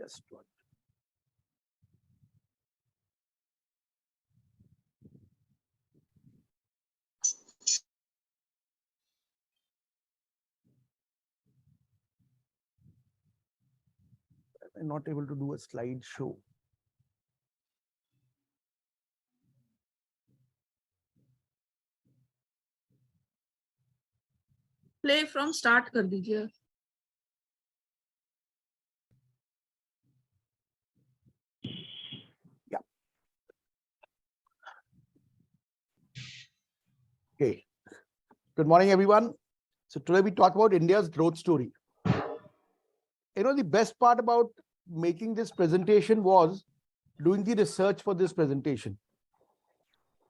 Just one. I'm not able to do a slideshow. Play from start कर दीजिए. Yeah. Okay. Good morning, everyone. So today we talk about India's growth story. The best part about making this presentation was doing the research for this presentation.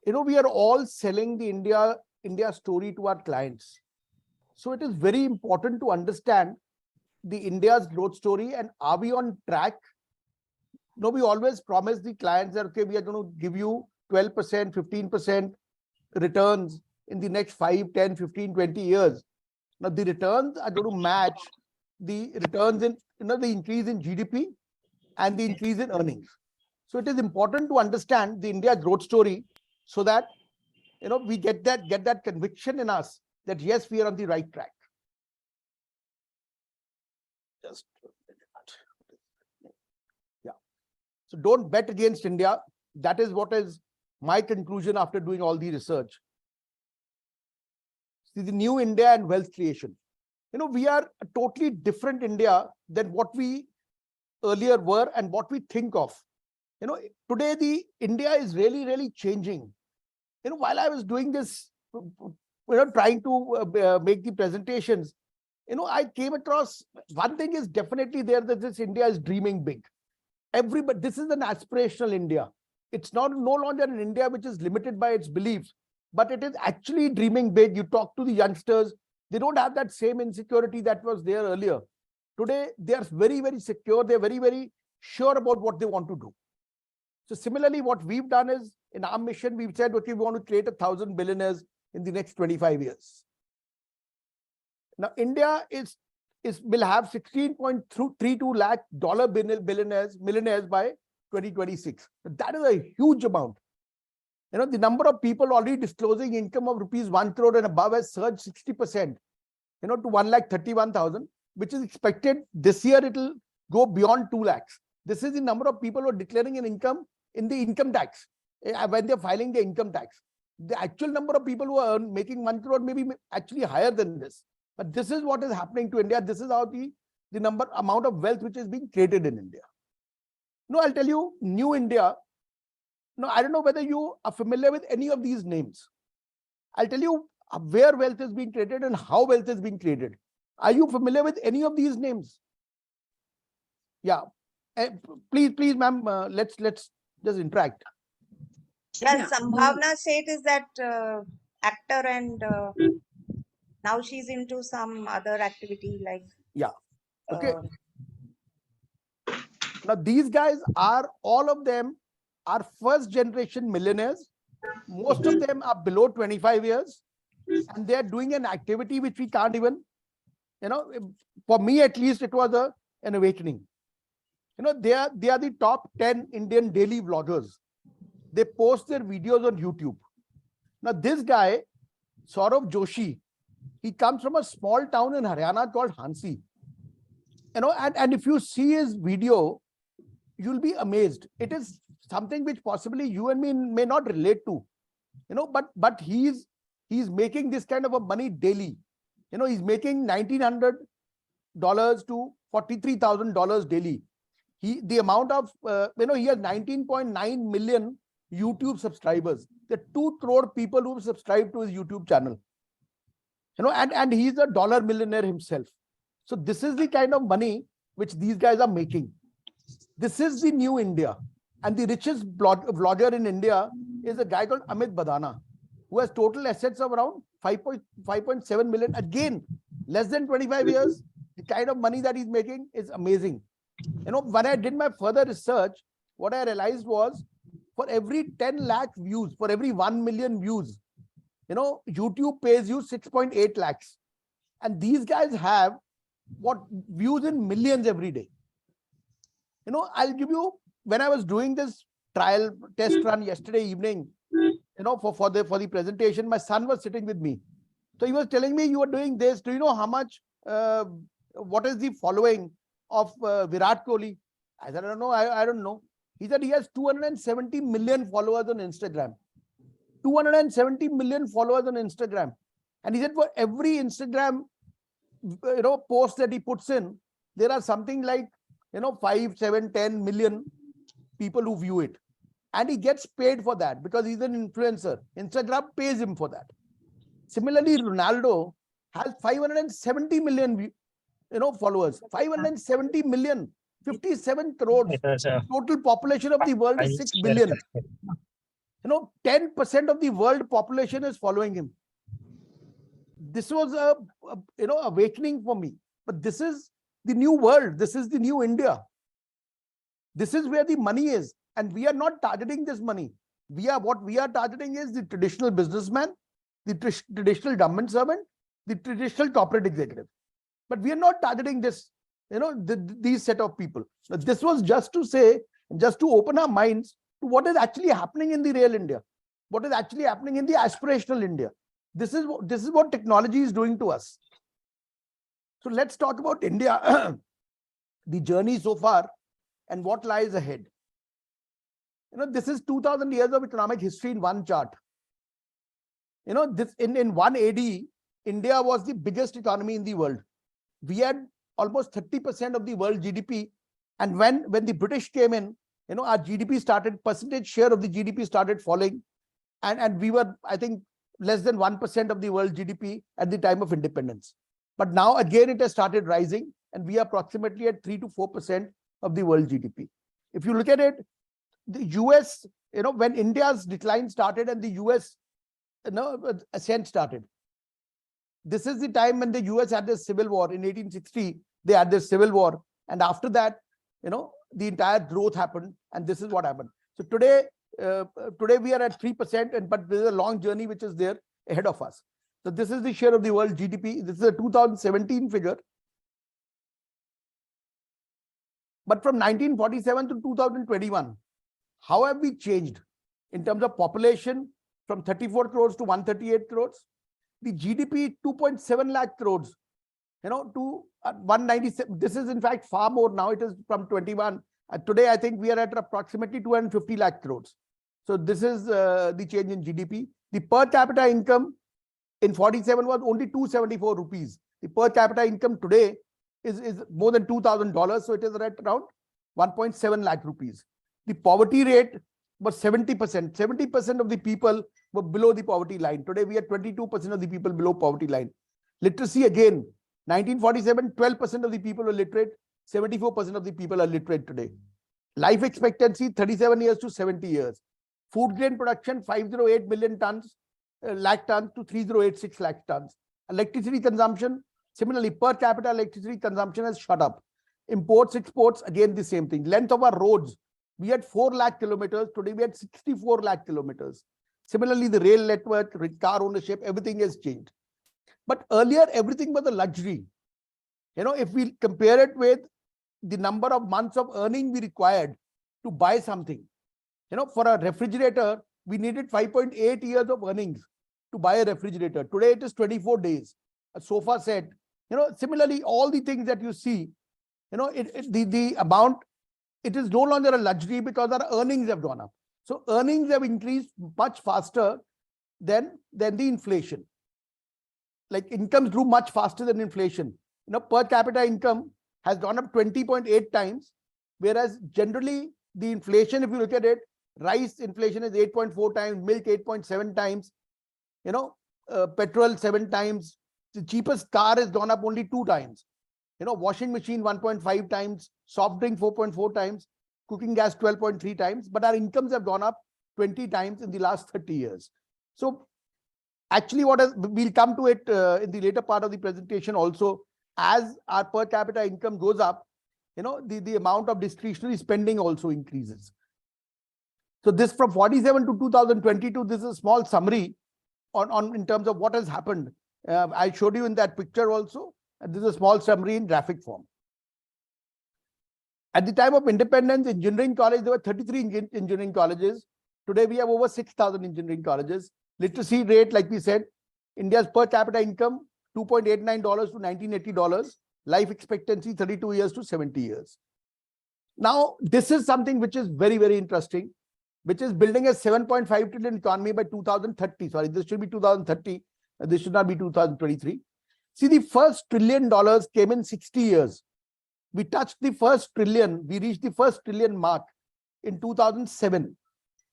We are all selling the India story to our clients. So it is very important to understand the India's growth story and are we on track? We always promise the clients that, okay, we are going to give you 12%, 15% returns in the next 5, 10, 15, 20 years. Now the returns are going to match the returns in, the increase in GDP and the increase in earnings. So it is important to understand the India growth story so that, we get that conviction in us that yes, we are on the right track. Just yeah. So don't bet against India. That is what is my conclusion after doing all the research. See, the new India and wealth creation. We are a totally different India than what we earlier were and what we think of. Today the India is really, really changing. While I was doing this, trying to make the presentations, I came across one thing is definitely there that this India is dreaming big. Everybody, this is an aspirational India. It's no longer an India which is limited by its beliefs, but it is actually dreaming big. You talk to the youngsters, they don't have that same insecurity that was there earlier. Today, they are very, very secure. They're very, very sure about what they want to do. So similarly, what we've done is in our mission, we've said, okay, we want to create 1,000 billionaires in the next 25 years. Now, India will have 16.32 lakh millionaires by 2026. That is a huge amount. The number of people already disclosing income of rupees 1 crore and above has surged 60%, to 1,31,000, which is expected this year it will go beyond 2 lakhs. This is the number of people who are declaring an income in the income tax when they're filing the income tax. The actual number of people who are making 1 crore may be actually higher than this. But this is what is happening to India. This is how the amount of wealth which is being created in India. I'll tell you, New India. I don't know whether you are familiar with any of these names. I'll tell you where wealth is being created and how wealth is being created. Are you familiar with any of these names? Yeah. Please, ma'am, let's just interact. Yes, Sambhavna Seth is that actor and now she's into some other activity like. Yeah. Okay. Now these guys are, all of them are first generation millionaires. Most of them are below 25 years and they are doing an activity which we can't even, for me at least, it was an awakening. They are the top 10 Indian daily vloggers. They post their videos on YouTube. Now this guy, Saurav Joshi, he comes from a small town in Haryana called Hansi. And if you see his video, you'll be amazed. It is something which possibly you and me may not relate to, but he's making this kind of a money daily. He's making $1,900 to $43,000 daily. The amount of, he has 19.9 million YouTube subscribers. There are 2 crore people who subscribe to his YouTube channel. And he's a dollar millionaire himself. So this is the kind of money which these guys are making. This is the new India. And the richest vlogger in India is a guy called Amit Badana, who has total assets of around 5.7 million. Again, less than 25 years, the kind of money that he's making is amazing. When I did my further research, what I realized was for every 10 lakh views, for every 1 million views, YouTube pays you 6.8 lakhs. And these guys have views in millions every day. I'll give you, when I was doing this trial test run yesterday evening, for the presentation, my son was sitting with me. So he was telling me, you are doing this. Do you know how much, what is the following of Virat Kohli? I said, I don't know. I don't know. He said he has 270 million followers on Instagram. 270 million followers on Instagram. And he said for every Instagram, post that he puts in, there are something like, 5, 7, 10 million people who view it. And he gets paid for that because he's an influencer. Instagram pays him for that. Similarly, Ronaldo has 570 million, followers. 570 million, 57 crores. Total population of the world is 6 billion. 10% of the world population is following him. This was a awakening for me. But this is the new world. This is the new India. This is where the money is. And we are not targeting this money. What we are targeting is the traditional businessman, the traditional government servant, the traditional corporate executive. But we are not targeting this, these set of people. But this was just to say, just to open our minds to what is actually happening in the real India, what is actually happening in the aspirational India. This is what technology is doing to us. So let's talk about India, the journey so far, and what lies ahead. This is 2000 years of economic history in one chart. This in 1 AD, India was the biggest economy in the world. We had almost 30% of the world GDP. And when the British came in, our GDP started, percentage share of the GDP started falling. And we were, I think, less than 1% of the world GDP at the time of independence. But now again, it has started rising, and we are approximately at 3 to 4% of the world GDP. If you look at it, the US, when India's decline started and the US, ascent started. This is the time when the US had their civil war in 1860. They had their civil war, and after that, the entire growth happened, and this is what happened. So today we are at 3%, but there is a long journey which is there ahead of us. So this is the share of the world GDP. This is a 2017 figure. But from 1947 to 2021, how have we changed in terms of population from 34 crores to 138 crores? The GDP 2.7 lakh crores, to 197. This is in fact far more now. It is from 21. Today, I think we are at approximately 250 lakh crores. So this is the change in GDP. The per capita income in 47 was only 274 rupees. The per capita income today is more than $2,000. So it is at around 1.7 lakh rupees. The poverty rate was 70%. 70% of the people were below the poverty line. Today, we are 22% of the people below poverty line. Literacy, again, 1947, 12% of the people were literate. 74% of the people are literate today. Life expectancy, 37 years to 70 years. Food grain production, 508 million tons, lakh tons to 3086 lakh tons. Electricity consumption, similarly, per capita electricity consumption has shot up. Imports, exports, again, the same thing. Length of our roads, we had 4 lakh kilometers. Today, we had 64 lakh kilometers. Similarly, the rail network, car ownership, everything has changed. But earlier, everything was a luxury. If we compare it with the number of months of earning we required to buy something, for a refrigerator, we needed 5.8 years of earnings to buy a refrigerator. Today, it is 24 days. A sofa set, similarly, all the things that you see, the amount, it is no longer a luxury because our earnings have gone up. So earnings have increased much faster than the inflation. Like incomes grew much faster than inflation. Per capita income has gone up 20.8 times, whereas generally the inflation, if you look at it, rice inflation is 8.4 times, milk 8.7 times, petrol 7 times. The cheapest car has gone up only 2 times. Washing machine 1.5 times, soft drink 4.4 times, cooking gas 12.3 times, but our incomes have gone up 20 times in the last 30 years. So actually we'll come to it in the later part of the presentation also. As our per capita income goes up, the amount of discretionary spending also increases. So this from 47 to 2022, this is a small summary on in terms of what has happened. I showed you in that picture also. And this is a small summary in graphic form. At the time of independence, engineering college, there were 33 engineering colleges. Today, we have over 6,000 engineering colleges. Literacy rate, like we said, India's per capita income, $2.89 to $1980. Life expectancy, 32 years to 70 years. Now, this is something which is very, very interesting, which is building a 7.5 trillion economy by 2030. Sorry, this should be 2030. This should not be 2023. See, the first $1 trillion came in 60 years. We touched the first trillion. We reached the first trillion mark in 2007,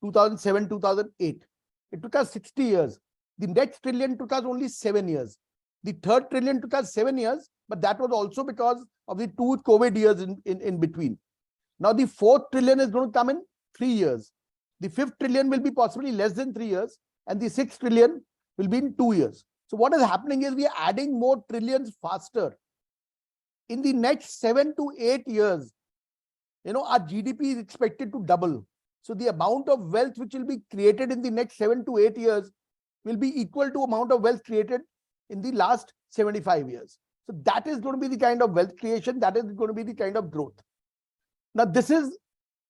2008. It took us 60 years. The next trillion took us only 7 years. The third trillion took us 7 years, but that was also because of the 2 COVID years in between. Now the fourth trillion is going to come in 3 years. The fifth trillion will be possibly less than 3 years, and the sixth trillion will be in 2 years. So what is happening is we are adding more trillions faster. In the next 7 to 8 years, our GDP is expected to double. So the amount of wealth which will be created in the next 7 to 8 years will be equal to amount of wealth created in the last 75 years. So that is going to be the kind of wealth creation. That is going to be the kind of growth. Now, this is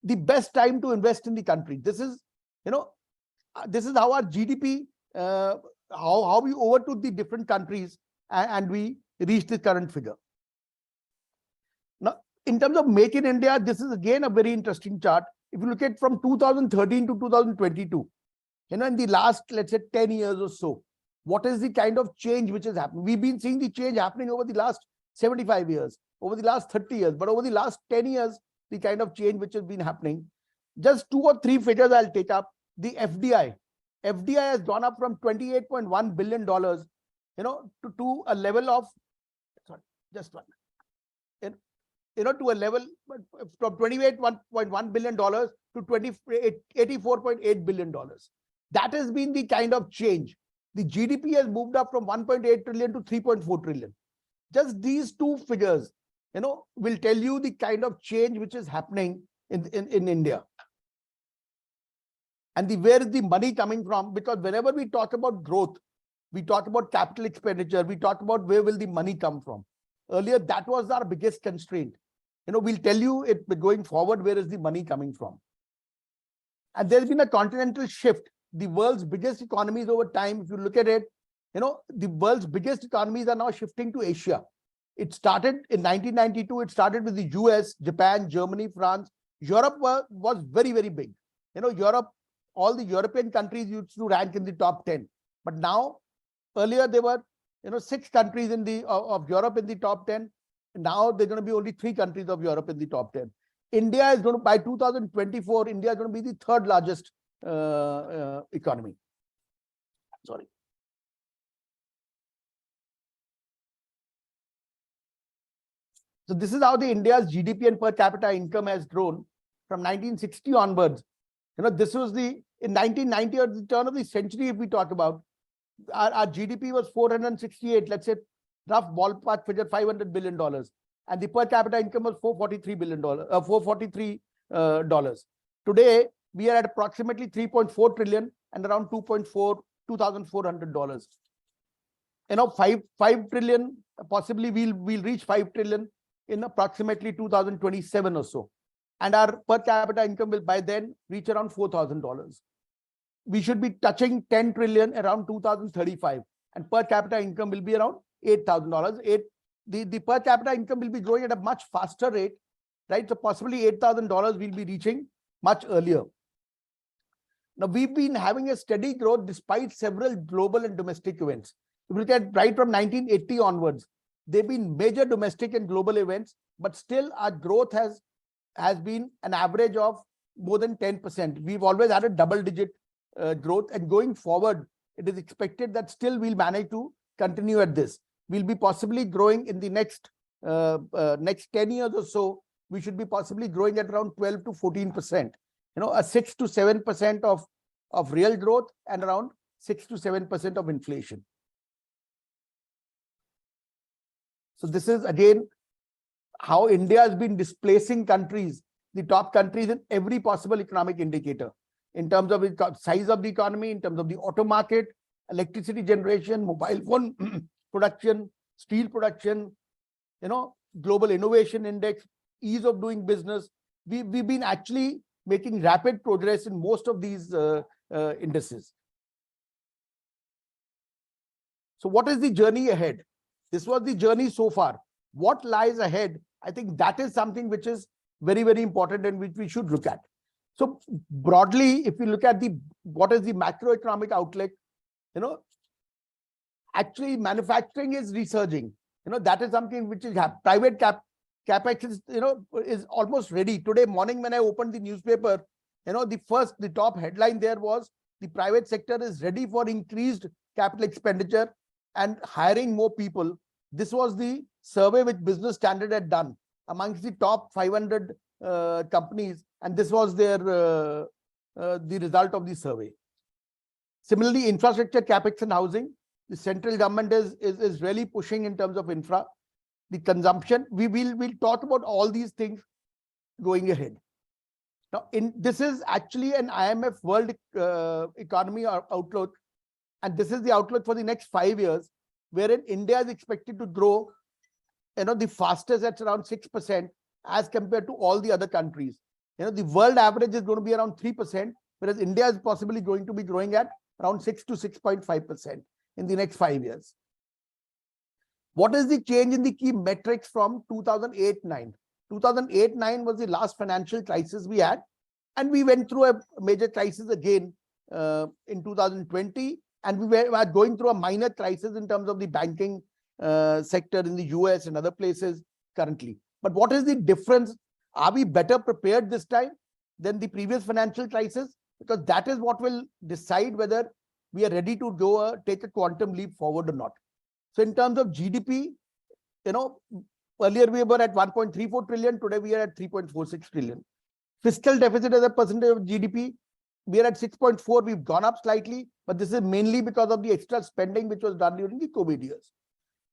the best time to invest in the country. This is, this is how our GDP, how we overtook the different countries and we reached the current figure. Now, in terms of Make in India, this is again a very interesting chart. If you look at from 2013 to 2022, in the last, let's say 10 years or so, what is the kind of change which has happened? We've been seeing the change happening over the last 75 years, over the last 30 years, but over the last 10 years, the kind of change which has been happening. Just 2 or 3 figures I'll take up. The FDI. FDI has gone up from $28.1 billion, to a level of, sorry, just one. To a level from $28.1 billion to $84.8 billion. That has been the kind of change. The GDP has moved up from 1.8 trillion to 3.4 trillion. Just these 2 figures, will tell you the kind of change which is happening in India. And where is the money coming from? Because whenever we talk about growth, we talk about capital expenditure, we talk about where will the money come from. Earlier, that was our biggest constraint. We'll tell you it going forward, where is the money coming from. And there's been a continental shift. The world's biggest economies over time, if you look at it, the world's biggest economies are now shifting to Asia. It started in 1992. It started with the US, Japan, Germany, France. Europe was very, very big. Europe, all the European countries used to rank in the top 10. But now, earlier there were 6 countries of Europe in the top 10. Now there are going to be only 3 countries of Europe in the top 10. India is going to, by 2024, India is going to be the 3rd largest economy. Sorry. So this is how the India's GDP and per capita income has grown from 1960 onwards. This was in 1990, or the turn of the century, if we talk about, our GDP was 468, let's say, rough ballpark figure, $500 billion. And the per capita income was $443 billion, $443. Today, we are at approximately 3.4 trillion and around $2,400. 5 trillion, possibly we'll reach 5 trillion in approximately 2027 or so. And our per capita income will by then reach around $4,000. We should be touching 10 trillion around 2035. And per capita income will be around $8,000. The per capita income will be growing at a much faster rate, right? So possibly $8,000 we'll be reaching much earlier. Now, we've been having a steady growth despite several global and domestic events. If you look at right from 1980 onwards, there have been major domestic and global events, but still our growth has been an average of more than 10%. We've always had a double-digit growth, and going forward, it is expected that still we'll manage to continue at this. We'll be possibly growing in the next 10 years or so. We should be possibly growing at around 12 to 14%. A 6 to 7% of real growth and around 6 to 7% of inflation. So this is again how India has been displacing countries, the top countries, in every possible economic indicator, in terms of the size of the economy, in terms of the auto market, electricity generation, mobile phone production, steel production, global innovation index, ease of doing business. We've been actually making rapid progress in most of these indices. So what is the journey ahead? This was the journey so far. What lies ahead? I think that is something which is very, very important and which we should look at. So broadly, if we look at what is the macroeconomic outlook, actually manufacturing is resurging. That is something which is private capex is, is almost ready. Today morning when I opened the newspaper, the top headline there was the private sector is ready for increased capital expenditure and hiring more people. This was the survey which Business Standard had done amongst the top 500 companies, and this was their the result of the survey. Similarly, infrastructure, capex and housing, the central government is really pushing in terms of infra. The consumption, we'll talk about all these things going ahead. Now, this is actually an IMF World Economy Outlook, and this is the outlook for the next 5 years, wherein India is expected to grow, the fastest at around 6% as compared to all the other countries. The world average is going to be around 3%, whereas India is possibly going to be growing at around 6 to 6.5% in the next 5 years. What is the change in the key metrics from 2008-9? 2008-9 was the last financial crisis we had, and we went through a major crisis again in 2020, and we were going through a minor crisis in terms of the banking sector in the US and other places currently. But what is the difference? Are we better prepared this time than the previous financial crisis? Because that is what will decide whether we are ready to go take a quantum leap forward or not. So in terms of GDP, earlier we were at 1.34 trillion, today we are at 3.46 trillion. Fiscal deficit as a percentage of GDP, we are at 6.4, we've gone up slightly, but this is mainly because of the extra spending which was done during the COVID years.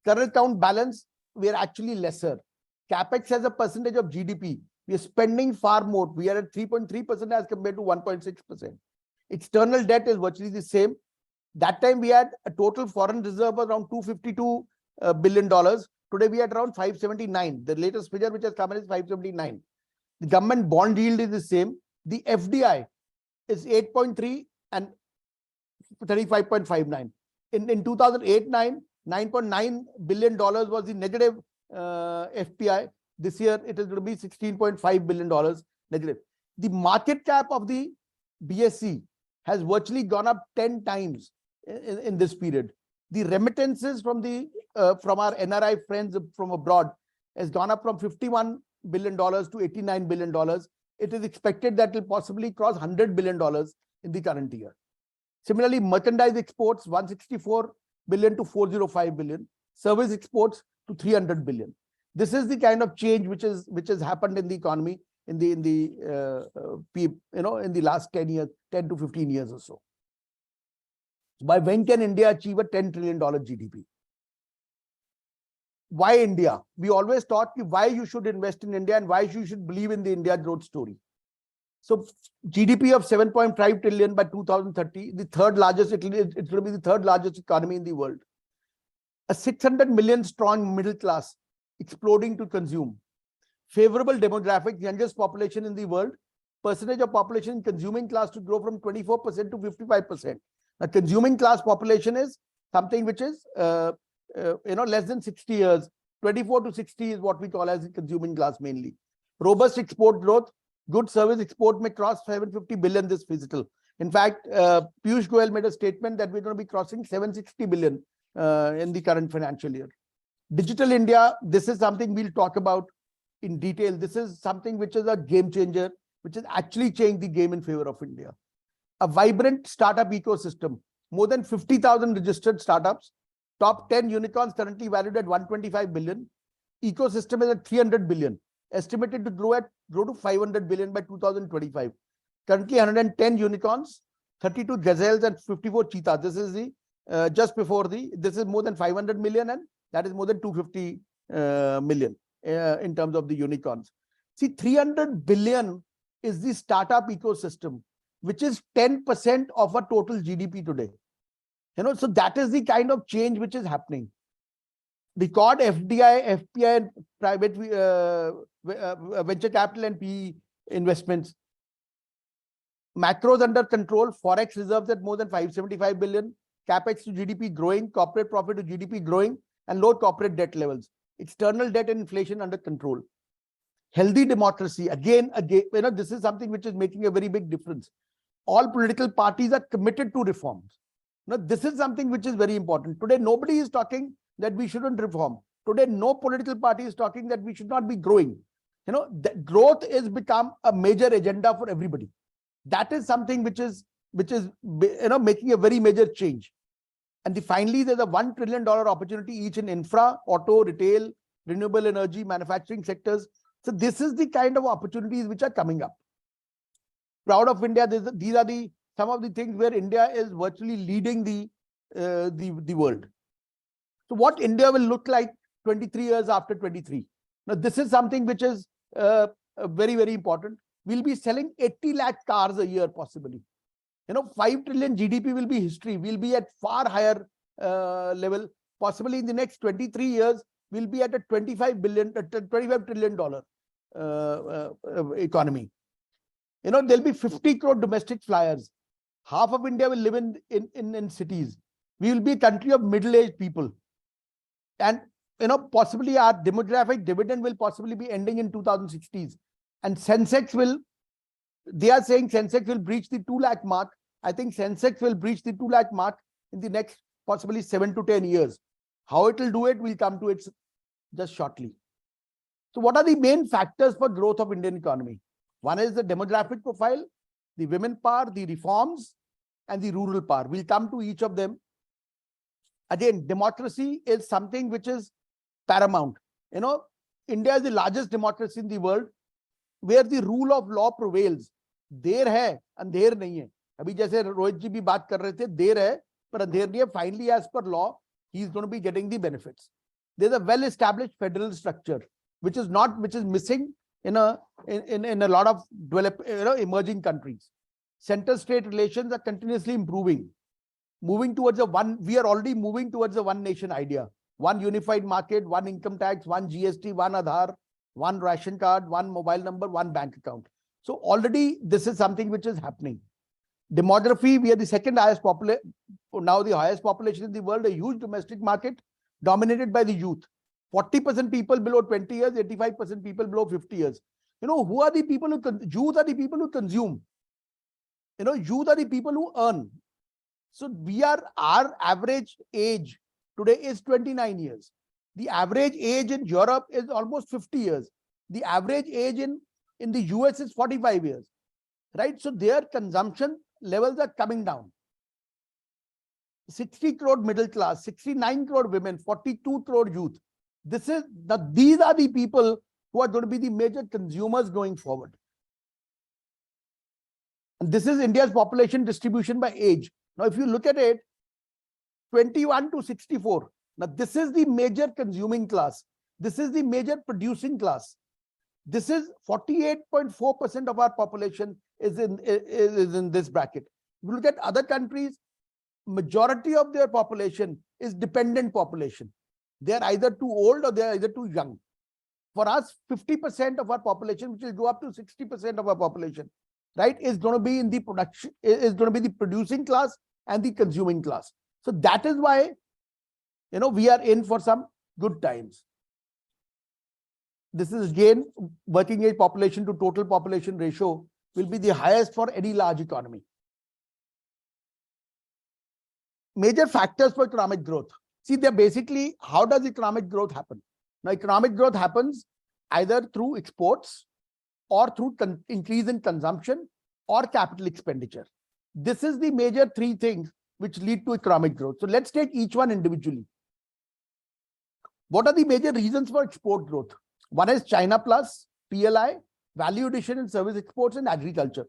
Current account balance, we are actually lesser. Capex as a percentage of GDP, we are spending far more. We are at 3.3% as compared to 1.6%. External debt is virtually the same. That time we had a total foreign reserve of around $252 billion. Today we are at around 579. The latest figure which has come in is 579. The government bond yield is the same. The FDI is 8.3 and 35.59. In 2008-9, $9.9 billion was the negative FPI. This year it is going to be $16.5 billion negative. The market cap of the BSE has virtually gone up 10 times in this period. The remittances from our NRI friends from abroad has gone up from $51 billion to $89 billion. It is expected that it will possibly cross $100 billion in the current year. Similarly, merchandise exports 164 billion to 405 billion, service exports to 300 billion. This is the kind of change which has happened in the economy in the last 10 years, 10 to 15 years or so. By when can India achieve a $10 trillion GDP? Why India? We always thought why you should invest in India and why you should believe in the India growth story. So GDP of 7.5 trillion by 2030, the third largest, it's going to be the third largest economy in the world. A 600 million strong middle class exploding to consume. Favorable demographics, youngest population in the world, percentage of population in consuming class to grow from 24% to 55%. The consuming class population is something which is less than 60 years. 24 to 60 is what we call as the consuming class mainly. Robust export growth, good service export may cross 750 billion this fiscal. In fact, Piyush Goyal made a statement that we're going to be crossing 760 billion in the current financial year. Digital India, this is something we'll talk about in detail. This is something which is a game changer, which has actually changed the game in favor of India. A vibrant startup ecosystem, more than 50,000 registered startups, top 10 unicorns currently valued at 125 billion. Ecosystem is at 300 billion, estimated to grow to 500 billion by 2025. Currently 110 unicorns, 32 gazelles and 54 cheetahs. This is the this is more than 500 million and that is more than 250 million in terms of the unicorns. See, 300 billion is the startup ecosystem, which is 10% of our total GDP today. So that is the kind of change which is happening. record FDI, FPI, and private venture capital and PE investments. Macros under control, forex reserves at more than 575 billion, capex to GDP growing, corporate profit to GDP growing, and low corporate debt levels. External debt and inflation under control. Healthy democracy. Again, this is something which is making a very big difference. All political parties are committed to reforms. This is something which is very important. Today, nobody is talking that we shouldn't reform. Today, no political party is talking that we should not be growing. That growth is become a major agenda for everybody. That is something which is making a very major change. And finally, there's a $1 trillion opportunity each in infra, auto, retail, renewable energy, manufacturing sectors. So this is the kind of opportunities which are coming up. Proud of India. These are some of the things where India is virtually leading the world. So what India will look like 23 years after 23. Now, this is something which is very, very important. We'll be selling 80 lakh cars a year, possibly. 5 trillion GDP will be history. We'll be at far higher level. Possibly in the next 23 years, we'll be at a $25 trillion economy. There'll be 50 crore domestic flyers. Half of India will live in cities. We will be a country of middle-aged people. And possibly our demographic dividend will possibly be ending in 2060s. And they are saying Sensex will breach the 2 lakh mark. I think Sensex will breach the 2 lakh mark in the next possibly 7 to 10 years. How it will do it, we'll come to it just shortly. So what are the main factors for growth of Indian economy? One is the demographic profile, the women power, the reforms, and the rural power. We'll come to each of them. Again, democracy is something which is paramount. India is the largest democracy in the world where the rule of law prevails. देर है, अंधेर नहीं है. अभी जैसे रोहित जी भी बात कर रहे थे, देर है पर अंधेर नहीं है. Finally, as per law, he is going to be getting the benefits. There's a well-established federal structure, which is missing in a lot of emerging countries. Center-state relations are continuously improving. We are already moving towards a one nation idea. One unified market, one income tax, one GST, one Aadhaar, one ration card, one mobile number, one bank account. So already this is something which is happening. Demography, we are the second highest population, now the highest population in the world, a huge domestic market dominated by the youth. 40% people below 20 years, 85% people below 50 years. Who are the people youth are the people who consume. Youth are the people who earn. So our average age today is 29 years. The average age in Europe is almost 50 years. The average age in the US is 45 years, right? So their consumption levels are coming down. 60 crore middle class, 69 crore women, 42 crore youth. These are the people who are going to be the major consumers going forward. And this is India's population distribution by age. Now, if you look at it, 21 to 64. Now, this is the major consuming class. This is the major producing class. This is 48.4% of our population is in this bracket. If you look at other countries, majority of their population is dependent population. They are either too old or they are either too young. For us, 50% of our population, which will go up to 60% of our population, right, is going to be in the production, is going to be the producing class and the consuming class. So that is why, we are in for some good times. This is again, working age population to total population ratio will be the highest for any large economy. Major factors for economic growth. See, they're basically, how does economic growth happen? Now, economic growth happens either through exports or through increase in consumption or capital expenditure. This is the major three things which lead to economic growth. So let's take each one individually. What are the major reasons for export growth? One is China Plus, PLI, value addition in service exports, and agriculture.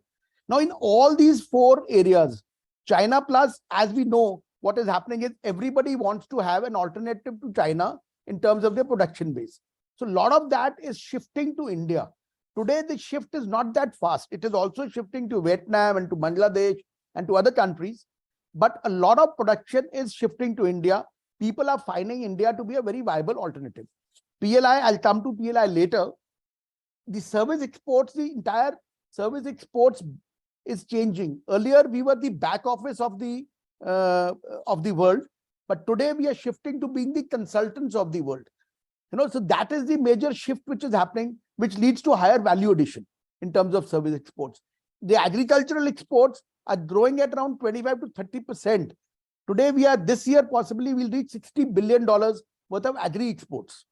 Now, in all these four areas, China Plus, as we know, what is happening is everybody wants to have an alternative to China in terms of their production base. So a lot of that is shifting to India. Today, the shift is not that fast. It is also shifting to Vietnam and to Bangladesh and to other countries. But a lot of production is shifting to India people are finding India to be a very viable alternative. PLI, I'll come to PLI later. The service exports, the entire service exports is changing. Earlier, we were the back office of the world, but today we are shifting to being the consultants of the world. So that is the major shift which is happening, which leads to higher value addition in terms of service exports. The agricultural exports are growing at around 25 to 30%. Today, this year possibly we'll reach $60 billion worth of agri exports.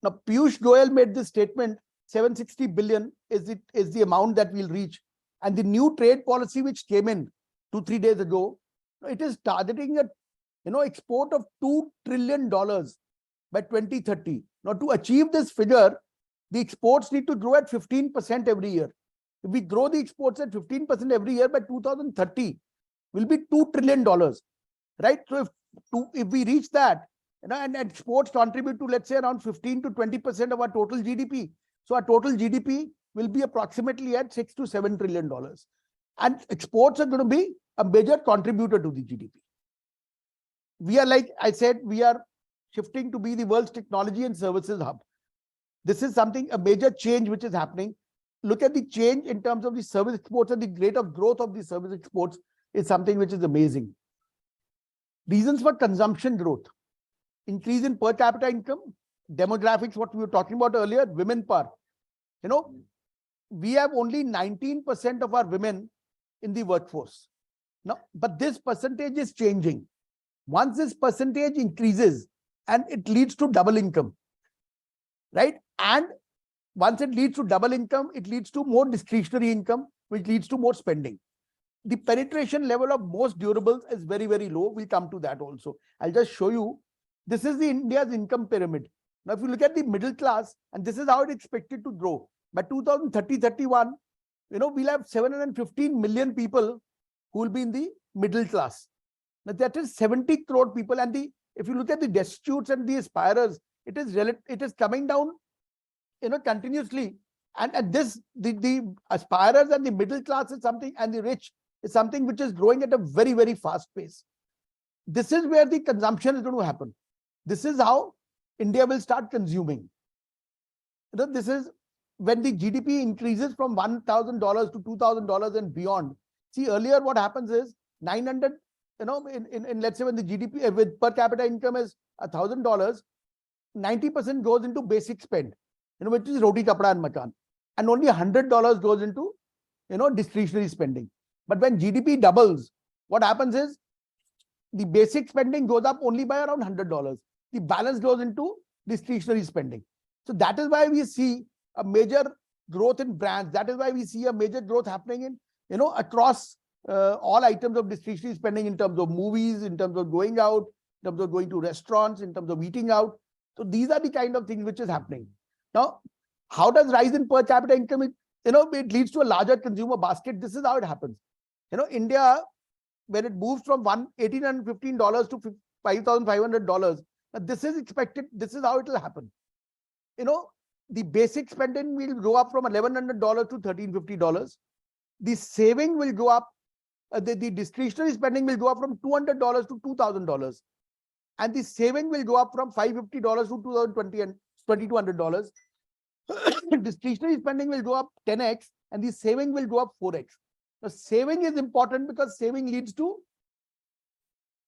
Now, Piyush Goyal made this statement, 760 billion is the amount that we'll reach. And the new trade policy which came in 2-3 days ago, it is targeting a export of $2 trillion by 2030. Now, to achieve this figure, the exports need to grow at 15% every year. If we grow the exports at 15% every year, by 2030, will be $2 trillion, right? So if we reach that, and exports contribute to, let's say, around 15 to 20% of our total GDP. So our total GDP will be approximately at $6 to $7 trillion. And exports are going to be a major contributor to the GDP. We are, like I said, we are shifting to be the world's technology and services hub. This is a major change which is happening. Look at the change in terms of the service exports, and the rate of growth of the service exports is something which is amazing. Reasons for consumption growth: increase in per capita income, demographics, what we were talking about earlier, women power. We have only 19% of our women in the workforce. Now, but this percentage is changing. Once this percentage increases, and it leads to double income, right? And once it leads to double income, it leads to more discretionary income, which leads to more spending. The penetration level of most durables is very, very low. We'll come to that also. I'll just show you. This is the India's income pyramid. Now, if you look at the middle class, and this is how it's expected to grow. By 2030-31, we'll have 715 million people who will be in the middle class. Now, that is 70 crore people. And if you look at the destitutes and the aspirers, it is coming down, continuously. And the aspirers and the middle class is something, and the rich is something which is growing at a very, very fast pace. This is where the consumption is going to happen. This is how India will start consuming. This is when the GDP increases from $1,000 to $2,000 and beyond. See, earlier what happens is 900, let's say when the GDP with per capita income is $1,000, 90% goes into basic spend, which is roti, kapda and makan. And only $100 goes into, discretionary spending. But when GDP doubles, what happens is the basic spending goes up only by around $100. The balance goes into discretionary spending. So that is why we see a major growth in brands. That is why we see a major growth happening in, across all items of discretionary spending, in terms of movies, in terms of going out, in terms of going to restaurants, in terms of eating out. So these are the kind of things which is happening. Now, how does rise in per capita income? It leads to a larger consumer basket. This is how it happens. India, when it moves from $1,815 to $5,500, this is expected. This is how it will happen. The basic spending will go up from $1,100 to $1,350. The saving will go up. The discretionary spending will go up from $200 to $2,000. And the saving will go up from $550 to $2,200. Discretionary spending will go up 10x, and the saving will go up 4x. Now, saving is important because saving leads to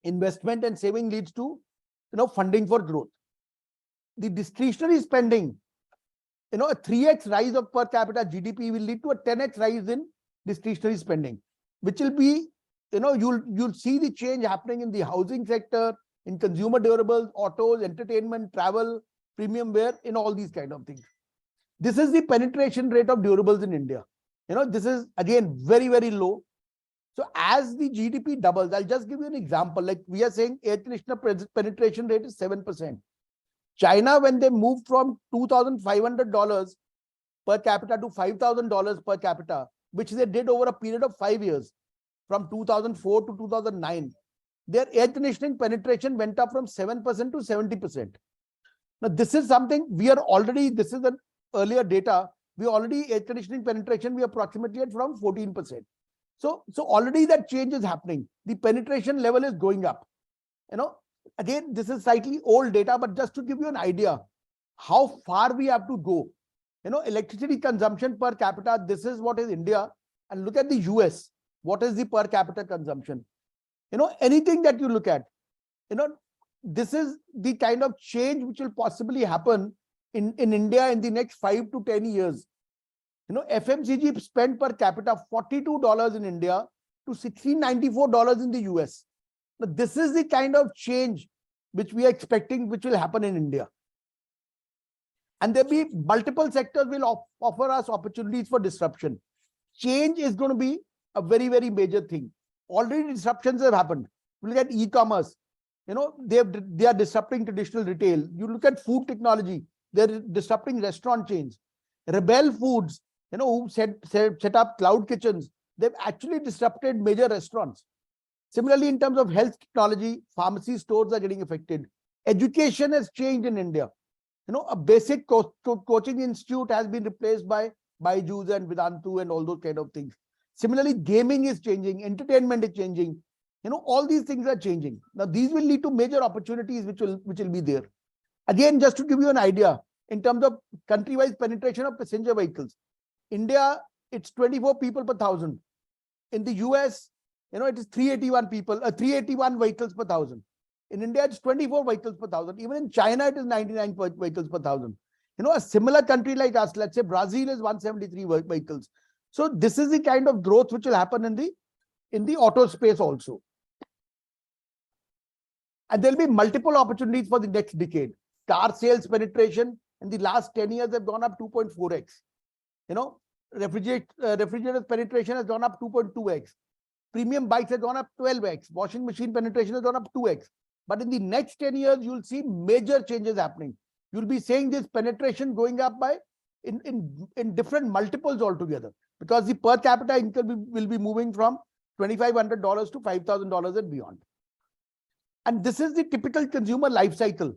investment, and saving leads to funding for growth. The discretionary spending, a 3x rise of per capita GDP will lead to a 10x rise in discretionary spending, which will be, you'll see the change happening in the housing sector, in consumer durables, autos, entertainment, travel, premium wear, in all these kind of things. This is the penetration rate of durables in India. This is again very, very low. So as the GDP doubles, I'll just give you an example. Like we are saying, air conditioner penetration rate is 7%. China, when they moved from $2,500 per capita to $5,000 per capita, which they did over a period of 5 years, from 2004 to 2009, their air conditioning penetration went up from 7% to 70%. Now, this is something we are already, this is an earlier data, we already air conditioning penetration, we are approximately at from 14%. So already that change is happening. The penetration level is going up. Again, this is slightly old data, but just to give you an idea how far we have to go. Electricity consumption per capita, this is what is India. And look at the US. What is the per capita consumption? Anything that you look at, this is the kind of change which will possibly happen in India in the next 5 to 10 years. FMCG spend per capita $42 in India to $1694 in the US. Now, this is the kind of change which we are expecting, which will happen in India. And there'll be multiple sectors will offer us opportunities for disruption. Change is going to be a very, very major thing. Already disruptions have happened. You look at e-commerce, they are disrupting traditional retail. You look at food technology, they're disrupting restaurant chains. Rebel Foods, who set up cloud kitchens, they've actually disrupted major restaurants. Similarly, in terms of health technology, pharmacy stores are getting affected. Education has changed in India. A basic coaching institute has been replaced by Byju's and Vedantu and all those kind of things. Similarly, gaming is changing, entertainment is changing. All these things are changing. Now, these will lead to major opportunities which will be there. Again, just to give you an idea, in terms of country-wise penetration of passenger vehicles, India, it's 24 people per thousand. In the US, it is 381 vehicles per thousand. In India, it's 24 vehicles per thousand. Even in China, it is 99 vehicles per thousand. A similar country like us, let's say Brazil, is 173 vehicles. So this is the kind of growth which will happen in the auto space also. And there'll be multiple opportunities for the next decade. Car sales penetration in the last 10 years have gone up 2.4x. Refrigerators penetration has gone up 2.2x. Premium bikes have gone up 12x. Washing machine penetration has gone up 2x. But in the next 10 years, you'll see major changes happening. You'll be seeing this penetration going up by in different multiples altogether, because the per capita income will be moving from $2,500 to $5,000 and beyond. And this is the typical consumer life cycle.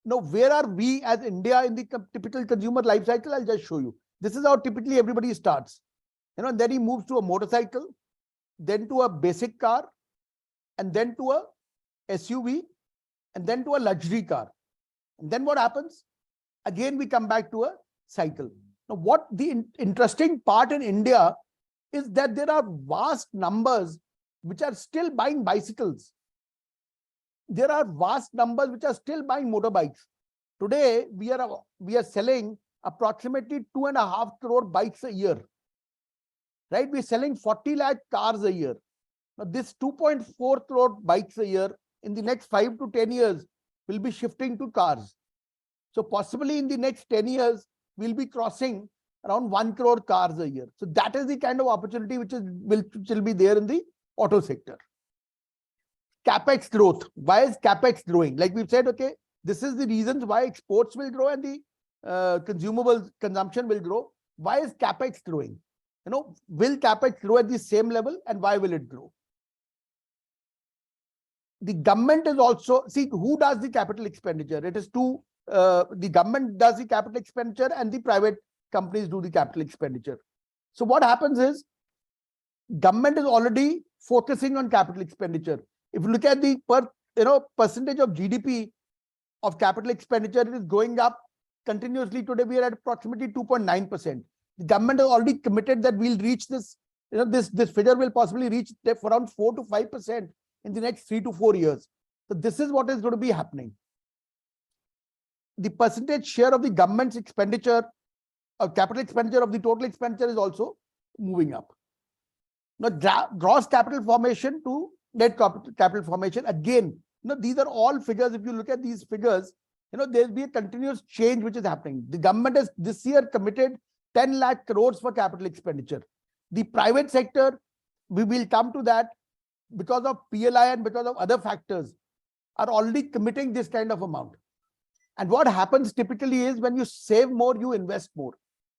Now, where are we as India in the typical consumer life cycle? I'll just show you. This is how typically everybody starts. Then he moves to a motorcycle, then to a basic car, and then to a SUV, and then to a luxury car. And then what happens? Again, we come back to a cycle. Now, what the interesting part in India is that there are vast numbers which are still buying bicycles. There are vast numbers which are still buying motorbikes. Today, we are selling approximately 2.5 crore bikes a year. Right? We're selling 40 lakh cars a year. Now, this 2.4 crore bikes a year in the next 5 to 10 years will be shifting to cars. So possibly in the next 10 years, we'll be crossing around 1 crore cars a year. So that is the kind of opportunity which will be there in the auto sector. CapEx growth. Why is CapEx growing? Like we've said, okay, this is the reasons why exports will grow and the consumables consumption will grow. Why is CapEx growing? Will CapEx grow at the same level, and why will it grow? The government is also, see, who does the capital expenditure? It is the government does the capital expenditure and the private companies do the capital expenditure. So what happens is, government is already focusing on capital expenditure. If you look at the percentage of GDP of capital expenditure, it is going up continuously. Today we are at approximately 2.9%. The government has already committed that we'll reach this. This figure will possibly reach around 4 to 5% in the next 3 to 4 years. So this is what is going to be happening. The percentage share of the government's expenditure, of capital expenditure of the total expenditure, is also moving up. Now, gross capital formation to net capital formation. Again, these are all figures. If you look at these figures, there'll be a continuous change which is happening. The government has this year committed 10 lakh crores for capital expenditure. The private sector, we will come to that, because of PLI and because of other factors, are already committing this kind of amount. And what happens typically is, when you save more, you invest more.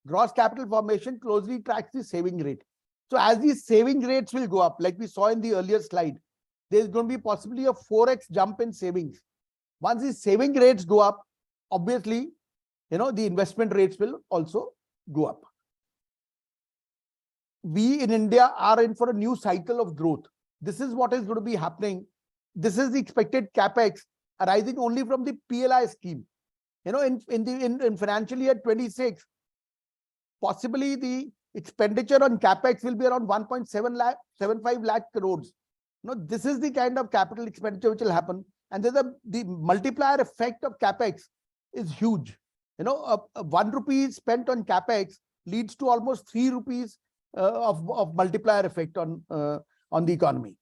Gross capital formation closely tracks the saving rate. So as these saving rates will go up, like we saw in the earlier slide, there's going to be possibly a 4x jump in savings. Once these saving rates go up, obviously, the investment rates will also go up. We in India are in for a new cycle of growth. This is what is going to be happening This is the expected capex arising only from the PLI scheme. In financial year 26, possibly the expenditure on capex will be around 1.75 lakh crores. This is the kind of capital expenditure which will happen, and the multiplier effect of capex is huge. 1 rupee spent on capex leads to almost 3 rupees of multiplier effect on the economy.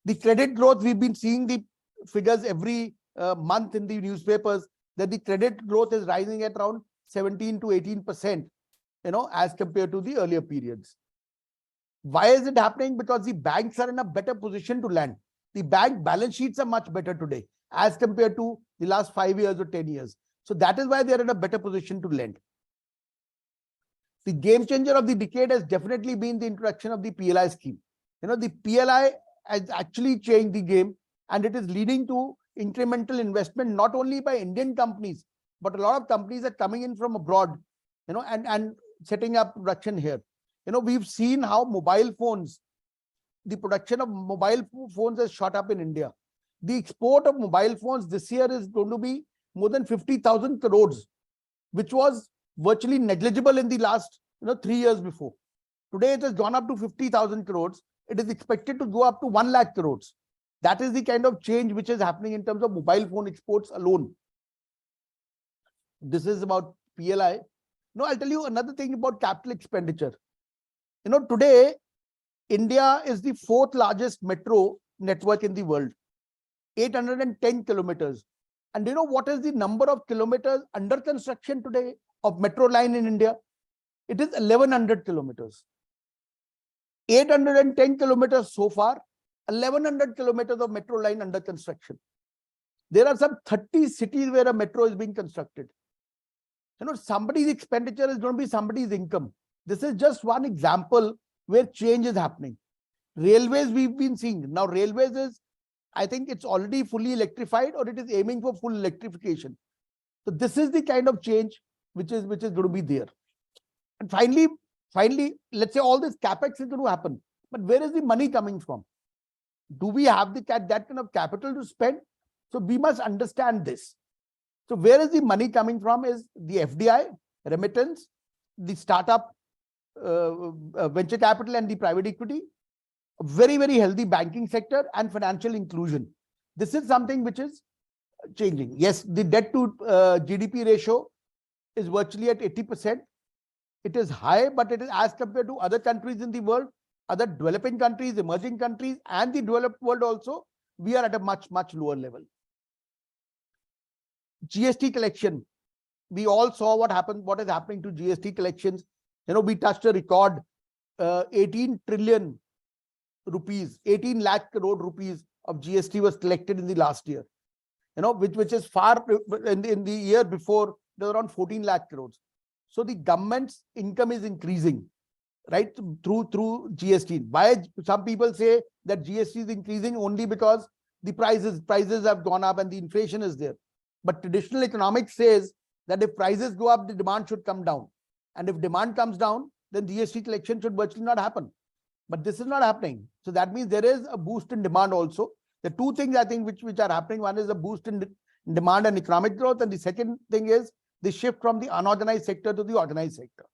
The credit growth, we've been seeing the figures every month in the newspapers, that the credit growth is rising at around 17 to 18%, as compared to the earlier periods. Why is it happening? Because the banks are in a better position to lend. The bank balance sheets are much better today as compared to the last 5 years or 10 years. So that is why they are in a better position to lend. The game changer of the decade has definitely been the introduction of the PLI scheme. The PLI has actually changed the game, and it is leading to incremental investment, not only by Indian companies, but a lot of companies are coming in from abroad, and setting up production here. We've seen how the production of mobile phones has shot up in India. The export of mobile phones this year is going to be more than 50,000 crores, which was virtually negligible in the last 3 years before. Today, it has gone up to 50,000 crores. It is expected to go up to 1 lakh crores. That is the kind of change which is happening in terms of mobile phone exports alone. This is about PLI. Now, I'll tell you another thing about capital expenditure. Today, India is the 4th largest metro network in the world, 810 kilometers. And what is the number of kilometers under construction today of metro line in India? It is 1100 kilometers. 810 kilometers so far, 1100 kilometers of metro line under construction. There are some 30 cities where a metro is being constructed. Somebody's expenditure is going to be somebody's income. This is just one example where change is happening. Railways, we've been seeing. Now, railways is, I think it's already fully electrified, or it is aiming for full electrification. So this is the kind of change which is going to be there. And finally, let's say all this capex is going to happen, but where is the money coming from? Do we have that kind of capital to spend? So we must understand this. So where is the money coming from? Is the FDI, remittance, the startup, venture capital, and the private equity, a very, very healthy banking sector, and financial inclusion. This is something which is changing. Yes, the debt to GDP ratio is virtually at 80%. It is high, but it is, as compared to other countries in the world, other developing countries, emerging countries, and the developed world also, we are at a much, much lower level. GST collection. We all saw what is happening to GST collections. We touched a record 18 trillion rupees, 18 lakh crore rupees of GST was collected in the last year, which is far in the year before, there were around 14 lakh crores. So the government's income is increasing, right, through GST. Why some people say that GST is increasing? Only because the prices have gone up and the inflation is there. But traditional economics says that if prices go up, the demand should come down. And if demand comes down, then GST collection should virtually not happen. But this is not happening. So that means there is a boost in demand also. The two things I think which are happening, one is a boost in demand and economic growth, and the second thing is the shift from the unorganized sector to the organized sector.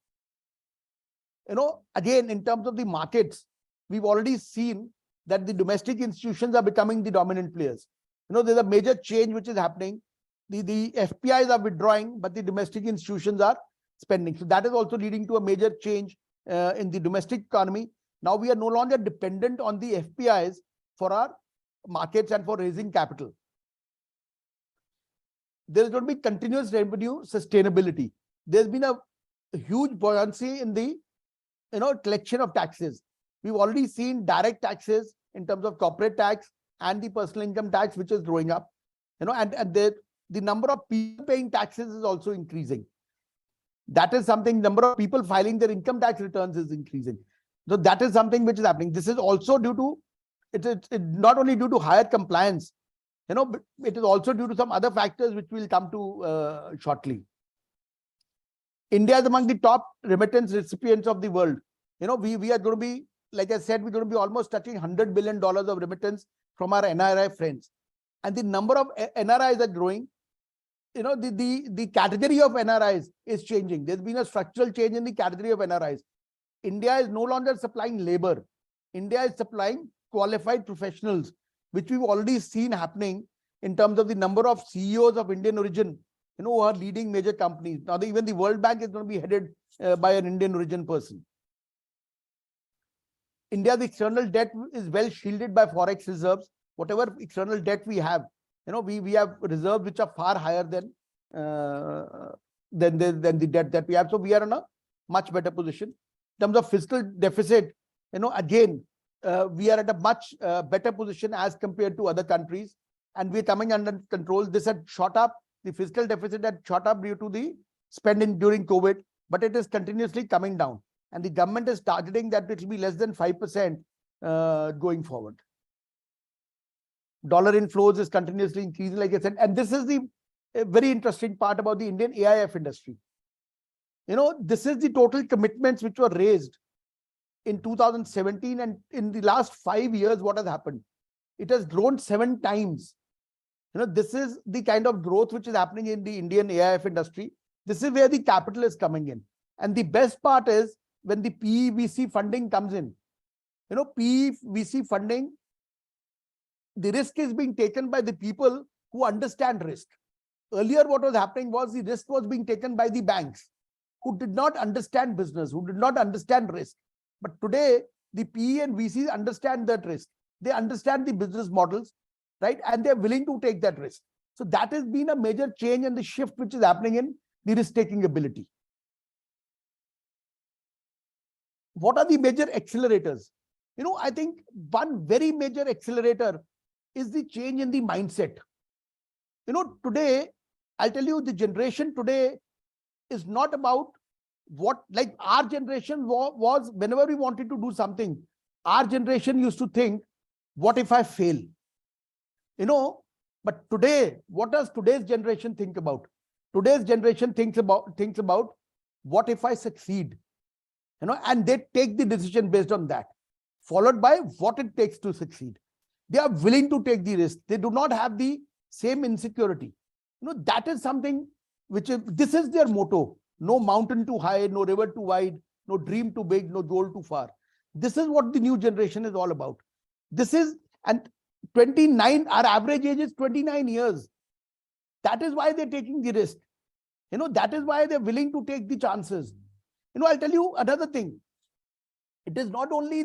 Again, in terms of the markets, we've already seen that the domestic institutions are becoming the dominant players. There's a major change which is happening. The FPIs are withdrawing, but the domestic institutions are spending. So that is also leading to a major change in the domestic economy. Now we are no longer dependent on the FPIs for our markets and for raising capital. There is going to be continuous revenue sustainability. There's been a huge buoyancy in the collection of taxes. We've already seen direct taxes in terms of corporate tax and the personal income tax, which is growing up. And the number of people paying taxes is also increasing. That is something, number of people filing their income tax returns is increasing. So that is something which is happening. This is also due to, it's not only due to higher compliance, but it is also due to some other factors which we'll come to shortly. India is among the top remittance recipients of the world. We are going to be like I said, we're going to be almost touching $100 billion of remittance from our NRI friends. And the number of NRIs are growing. The category of NRIs is changing. There's been a structural change in the category of NRIs. India is no longer supplying labor. India is supplying qualified professionals, which we've already seen happening in terms of the number of CEOs of Indian origin, who are leading major companies. Now, even the World Bank is going to be headed by an Indian origin person. India's external debt is well shielded by forex reserves. Whatever external debt we have, we have reserves which are far higher than the debt that we have. So we are in a much better position. In terms of fiscal deficit, again, we are at a much better position as compared to other countries, and we're coming under control. This had shot up, the fiscal deficit had shot up due to the spending during COVID, but it is continuously coming down. And the government is targeting that it will be less than 5% going forward. Dollar inflows is continuously increasing, like I said, and this is the very interesting part about the Indian AIF industry. This is the total commitments which were raised in 2017, and in the last 5 years, what has happened? It has grown 7 times. This is the kind of growth which is happening in the Indian AIF industry. This is where the capital is coming in. And the best part is when the PE-VC funding comes in. PE-VC funding, the risk is being taken by the people who understand risk. Earlier, what was happening was the risk was being taken by the banks who did not understand business, who did not understand risk. But today, the PE and VCs understand that risk. They understand the business models, right? And they're willing to take that risk. So that has been a major change and the shift which is happening in the risk-taking ability. What are the major accelerators? I think one very major accelerator is the change in the mindset. Today, I'll tell you, the generation today is not about what, like our generation was, whenever we wanted to do something, our generation used to think, what if I fail? But today, what does today's generation think about? Today's generation thinks about what if I succeed? And they take the decision based on that, followed by what it takes to succeed. They are willing to take the risk. They do not have the same insecurity. That is something which is, this is their motto. No mountain too high, no river too wide, no dream too big, no goal too far. This is what the new generation is all about. This is, and 29, our average age is 29 years. That is why they're taking the risk. That is why they're willing to take the chances. I'll tell you another thing. It is not only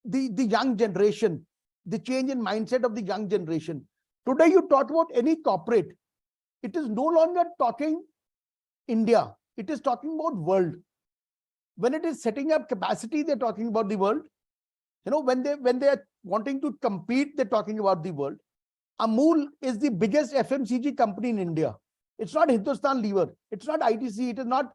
the young generation, the change in mindset of the young generation. Today, you talk about any corporate, it is no longer talking India, it is talking about world. When it is setting up capacity, they're talking about the world. When they are wanting to compete, they're talking about the world. Amul is the biggest FMCG company in India. It's not Hindustan Lever, it's not ITC, it is not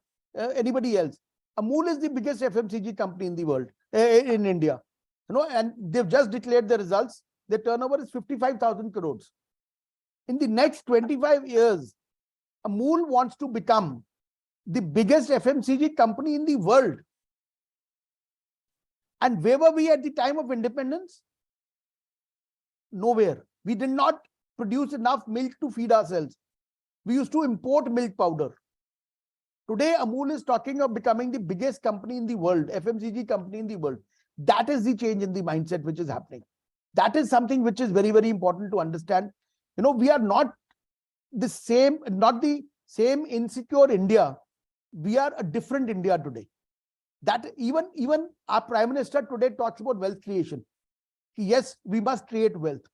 anybody else. Amul is the biggest FMCG company in the world, in India. And they've just declared the results. Their turnover is 55,000 crores. In the next 25 years, Amul wants to become the biggest FMCG company in the world. And where were we at the time of independence? Nowhere. We did not produce enough milk to feed ourselves. We used to import milk powder. Today, Amul is talking of becoming the biggest company in the world, FMCG company in the world. That is the change in the mindset which is happening. That is something which is very, very important to understand. We are not the same insecure India. We are a different India today. That even our Prime Minister today talks about wealth creation. Yes, we must create wealth.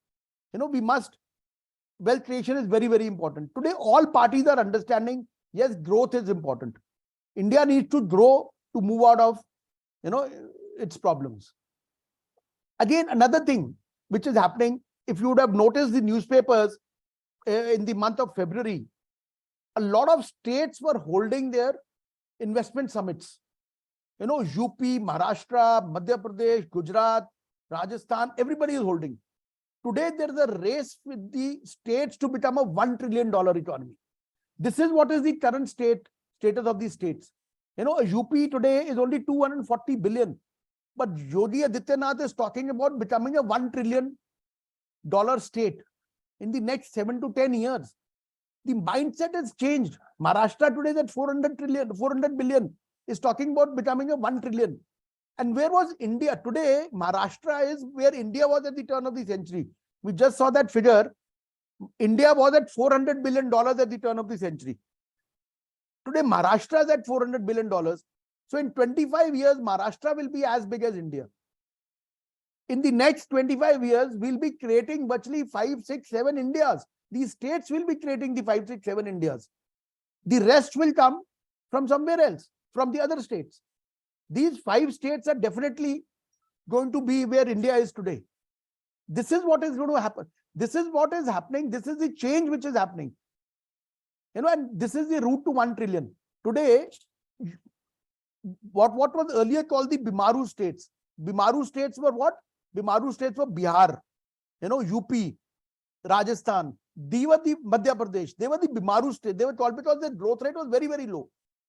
Wealth creation is very, very important. Today, all parties are understanding, yes, growth is important. India needs to grow to move out of, its problems. Again, another thing which is happening, if you would have noticed the newspapers in the month of February, a lot of states were holding their investment summits. UP, Maharashtra, Madhya Pradesh, Gujarat, Rajasthan, everybody is holding. Today, there is a race with the states to become a $1 trillion economy. This is what is the current status of these states. UP today is only 240 billion. But Yogi Adityanath is talking about becoming a $1 trillion state in the next 7 to 10 years. The mindset has changed. Maharashtra today is at 400 billion, is talking about becoming a 1 trillion. And where was India? Today, Maharashtra is where India was at the turn of the century. We just saw that figure. India was at $400 billion at the turn of the century. Today, Maharashtra is at $400 billion. So in 25 years, Maharashtra will be as big as India. In the next 25 years, we'll be creating virtually 5, 6, 7 Indias. These states will be creating the 5, 6, 7 Indias. The rest will come from somewhere else, from the other states. These 5 states are definitely going to be where India is today. This is what is going to happen. This is what is happening. This is the change which is happening. And this is the route to 1 trillion. Today, what was earlier called the Bimaru states. Bimaru states were what? Bimaru states were Bihar, UP, Rajasthan. They were the Madhya Pradesh. They were the Bimaru states. They were called because their growth rate was very, very low.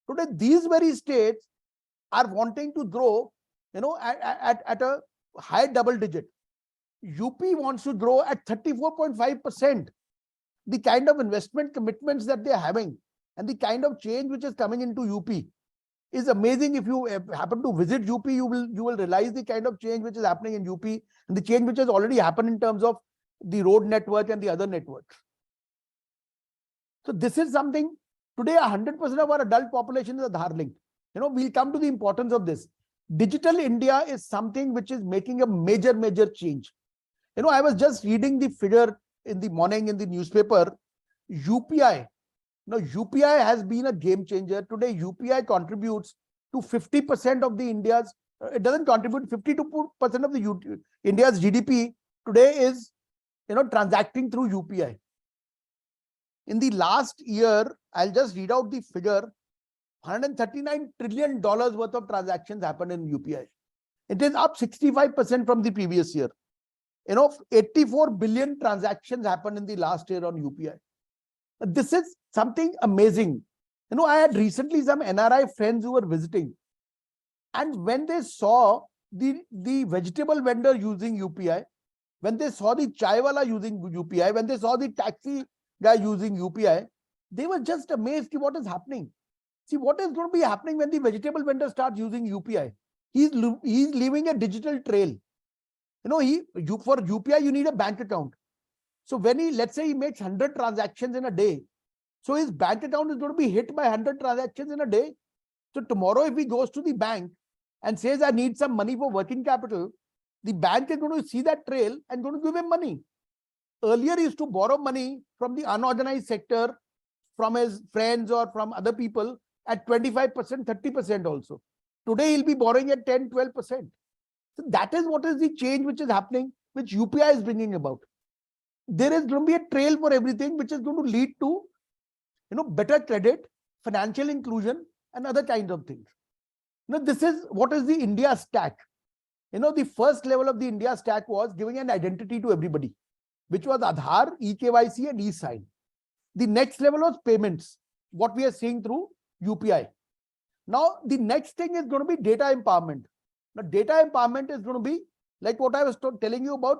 Today, these very states are wanting to grow, at a high double digit. UP wants to grow at 34.5%. The kind of investment commitments that they are having and the kind of change which is coming into UP is amazing. If you happen to visit UP, you will realize the kind of change which is happening in UP and the change which has already happened in terms of the road network and the other networks. So this is something. Today 100% of our adult population is Aadhaar linked. We'll come to the importance of this. Digital India is something which is making a major change. I was just reading the figure in the morning in the newspaper. UPI. Now, UPI has been a game changer. Today, UPI contributes to 50% of the India's. It doesn't contribute 52% of the India's GDP. Today is, transacting through UPI. In the last year, I'll just read out the figure. $139 trillion worth of transactions happened in UPI. It is up 65% from the previous year. 84 billion transactions happened in the last year on UPI. This is something amazing. I had recently some NRI friends who were visiting. And when they saw the vegetable vendor using UPI, when they saw the chai wala using UPI, when they saw the taxi guy using UPI, they were just amazed at what is happening. See, what is going to be happening when the vegetable vendor starts using UPI? He's leaving a digital trail. For UPI, you need a bank account. So when let's say he makes 100 transactions in a day, so his bank account is going to be hit by 100 transactions in a day. So tomorrow, if he goes to the bank and says, I need some money for working capital, the bank is going to see that trail and going to give him money. Earlier, he used to borrow money from the unorganized sector, from his friends or from other people at 25%, 30% also. Today, he'll be borrowing at 10, 12%. So that is what is the change which is happening, which UPI is bringing about. There is going to be a trail for everything, which is going to lead to, better credit, financial inclusion, and other kinds of things. This is what is the India stack. The first level of the India stack was giving an identity to everybody, which was Aadhaar, eKYC, and eSign. The next level was payments, what we are seeing through UPI. Now, the next thing is going to be data empowerment. Now, data empowerment is going to be like what I was telling you about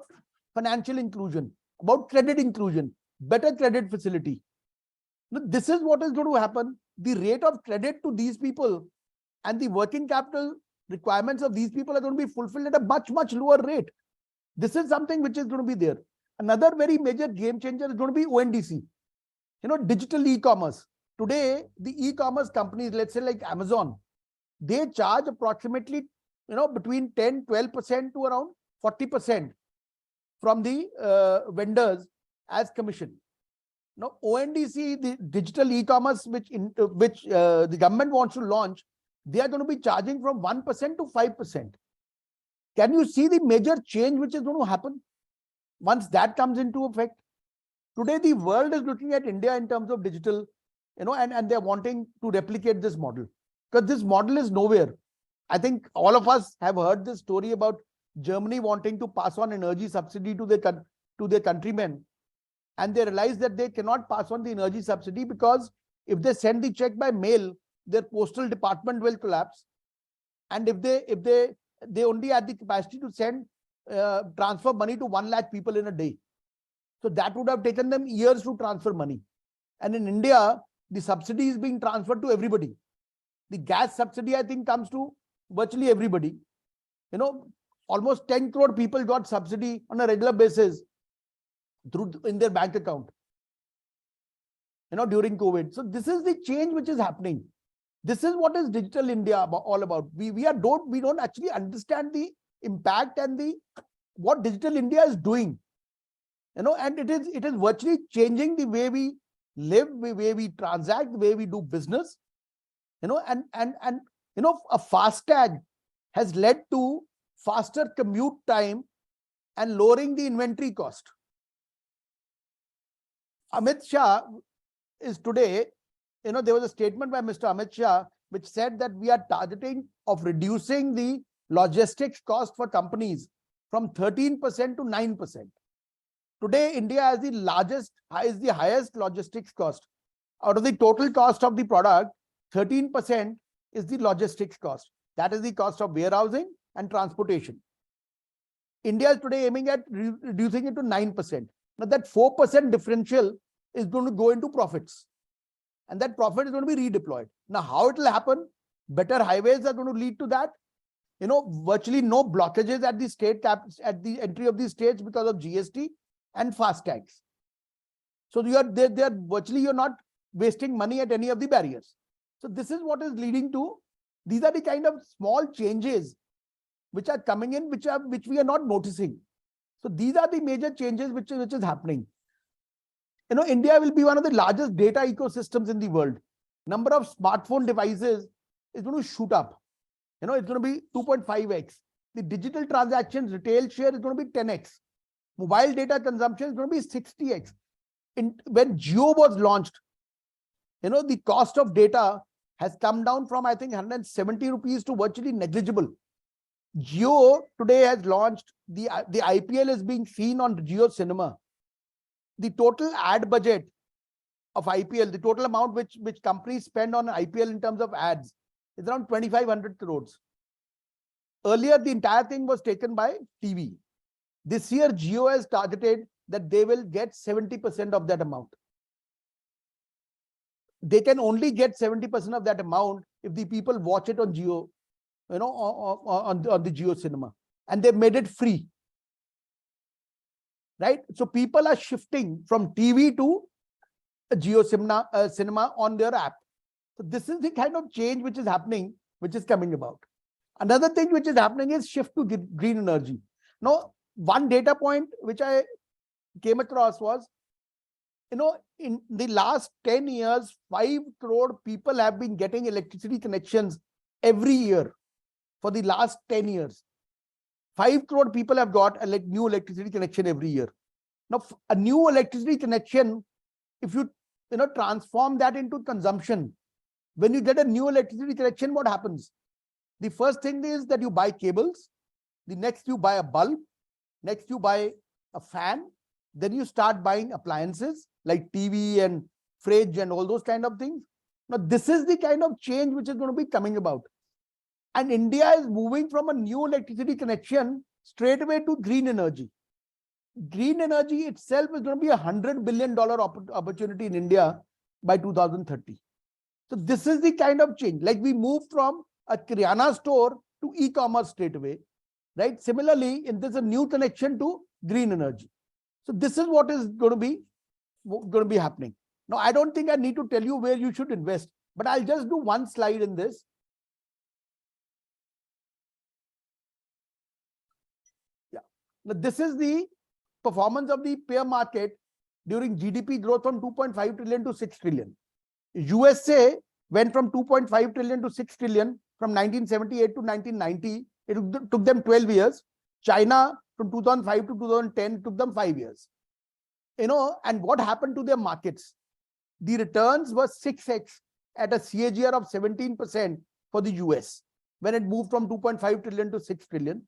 financial inclusion, about credit inclusion, better credit facility. Now, this is what is going to happen. The rate of credit to these people and the working capital requirements of these people are going to be fulfilled at a much lower rate. This is something which is going to be there. Another very major game changer is going to be ONDC. Digital e-commerce. Today, the e-commerce companies, let's say like Amazon, they charge approximately, between 10, 12% to around 40% from the vendors as commission. Now, ONDC, the digital e-commerce, which the government wants to launch, they are going to be charging from 1% to 5%. Can you see the major change which is going to happen once that comes into effect? Today, the world is looking at India in terms of digital, and they're wanting to replicate this model because this model is nowhere. I think all of us have heard this story about Germany wanting to pass on energy subsidy to their countrymen. And they realize that they cannot pass on the energy subsidy because if they send the check by mail, their postal department will collapse. And if they they only had the capacity to send, transfer money to 1 lakh people in a day. So that would have taken them years to transfer money. And in India, the subsidy is being transferred to everybody. The gas subsidy, I think, comes to virtually everybody. Almost 10 crore people got subsidy on a regular basis in their bank account, during COVID. So this is the change which is happening. This is what is Digital India all about. We don't actually understand the impact and what Digital India is doing. And it is virtually changing the way we live, the way we transact, the way we do business. And a FASTag has led to faster commute time and lowering the inventory cost. Amit Shah is today, there was a statement by Mr. Amit Shah which said that we are targeting of reducing the logistics cost for companies from 13% to 9%. Today, India has the highest logistics cost. Out of the total cost of the product, 13% is the logistics cost. That is the cost of warehousing and transportation. India is today aiming at reducing it to 9%. Now that 4% differential is going to go into profits. And that profit is going to be redeployed. Now, how it will happen? Better highways are going to lead to that. Virtually no blockages at the state caps at the entry of the states because of GST and FASTags. So you're not wasting money at any of the barriers. So this is what is leading to, these are the kind of small changes which are coming in, which we are not noticing. So these are the major changes which is happening. India will be one of the largest data ecosystems in the world. Number of smartphone devices is going to shoot up. It's going to be 2.5x. The digital transactions retail share is going to be 10x. Mobile data consumption is going to be 60x. When Jio was launched, the cost of data has come down from, I think, 170 rupees to virtually negligible. Jio today has launched, the IPL is being seen on Jio Cinema. The total ad budget of IPL, the total amount which companies spend on IPL in terms of ads is around 2,500 crores. Earlier, the entire thing was taken by TV. This year, Jio has targeted that they will get 70% of that amount. They can only get 70% of that amount if the people watch it on Jio, on the Jio Cinema. And they've made it free. Right? So people are shifting from TV to Jio Cinema on their app. So this is the kind of change which is happening, which is coming about. Another thing which is happening is shift to green energy. Now, one data point which I came across was, in the last 10 years, 5 crore people have been getting electricity connections every year for the last 10 years. 5 crore people have got a new electricity connection every year. Now, a new electricity connection, if you transform that into consumption, when you get a new electricity connection, what happens? The first thing is that you buy cables. The next you buy a bulb. Next you buy a fan. Then you start buying appliances like TV and fridge and all those kind of things. Now, this is the kind of change which is going to be coming about. And India is moving from a new electricity connection straight away to green energy. Green energy itself is going to be $100 billion opportunity in India by 2030. So this is the kind of change. Like we move from a Kirana store to e-commerce straight away, right? Similarly, there's a new connection to green energy. So this is what is going to be happening. Now, I don't think I need to tell you where you should invest, but I'll just do one slide in this. Yeah. Now, this is the performance of the pair market during GDP growth from 2.5 trillion to 6 trillion. USA went from 2.5 trillion to 6 trillion from 1978 to 1990. It took them 12 years. China from 2005 to 2010 took them 5 years. And what happened to their markets? The returns were 6x at a CAGR of 17% for the US when it moved from 2.5 trillion to 6 trillion.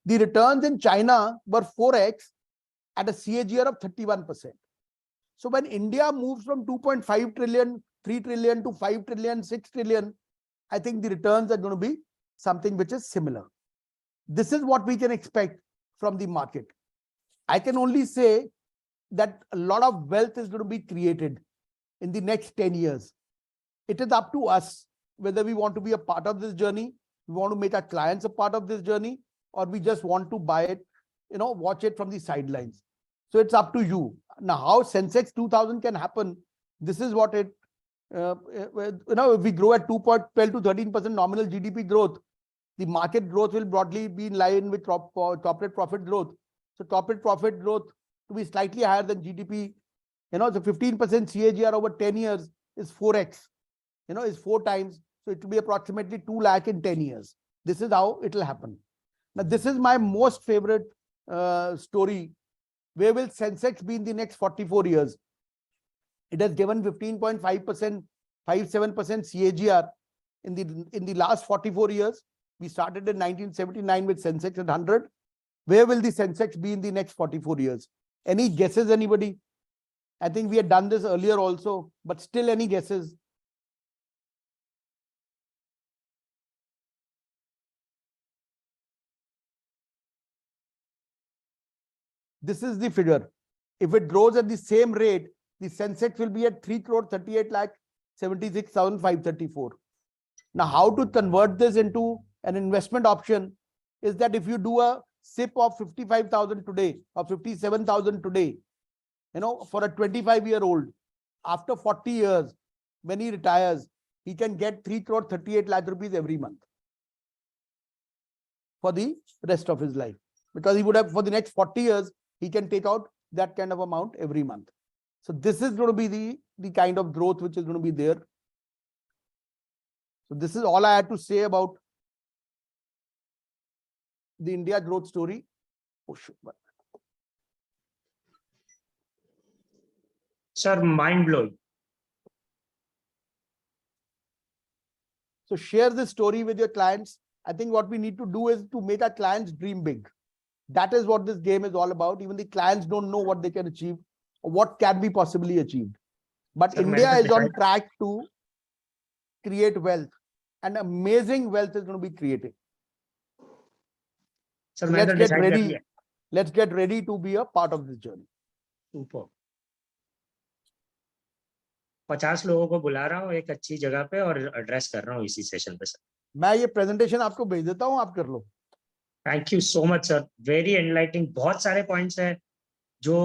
The returns in China were 4x at a CAGR of 31%. So when India moves from 2.5 trillion, 3 trillion to 5 trillion, 6 trillion, I think the returns are going to be something which is similar. This is what we can expect from the market. I can only say that a lot of wealth is going to be created in the next 10 years. It is up to us whether we want to be a part of this journey, we want to make our clients a part of this journey, or we just want to buy it, watch it from the sidelines. So it's up to you. Now, how Sensex 2000 can happen, this is what it, if we grow at 2.12 to 13% nominal GDP growth, the market growth will broadly be in line with corporate profit growth. So corporate profit growth to be slightly higher than GDP, the 15% CAGR over 10 years is 4x, is 4 times. So it will be approximately 2 lakh in 10 years. This is how it will happen. Now, this is my most favorite story. Where will Sensex be in the next 44 years? It has given 15.5%, 57% CAGR in the last 44 years. We started in 1979 with Sensex at 100. Where will the Sensex be in the next 44 years? Any guesses, anybody? I think we had done this earlier also, but still any guesses? This is the figure. If it grows at the same rate, the Sensex will be at 3 crore 38 lakh 76,534. Now, how to convert this into an investment option is that if you do a SIP of 55,000 today or 57,000 today, for a 25-year-old, after 40 years, when he retires, he can get 3 crore 38 lakh rupees every month for the rest of his life. Because he would have, for the next 40 years, he can take out that kind of amount every month. So this is going to be the kind of growth which is going to be there. So this is all I had to say about the India growth story. Oh, shit. Sir, mind blowing. So share this story with your clients. I think what we need to do is to make our clients dream big. That is what this game is all about. Even the clients don't know what they can achieve or what can be possibly achieved. But sir, India is on track to create wealth, and amazing wealth is going to be created. Sir, so let's get ready. Let's get ready to be a part of this journey. Super. 50 लोगों को बुला रहा हूँ एक अच्छी जगह पे और एड्रेस कर रहा हूँ इसी सेशन पे सर. मैं ये प्रेजेंटेशन आपको भेज देता हूँ, आप कर लो. Thank you so much sir, very enlightening. बहुत सारे पॉइंट्स हैं जो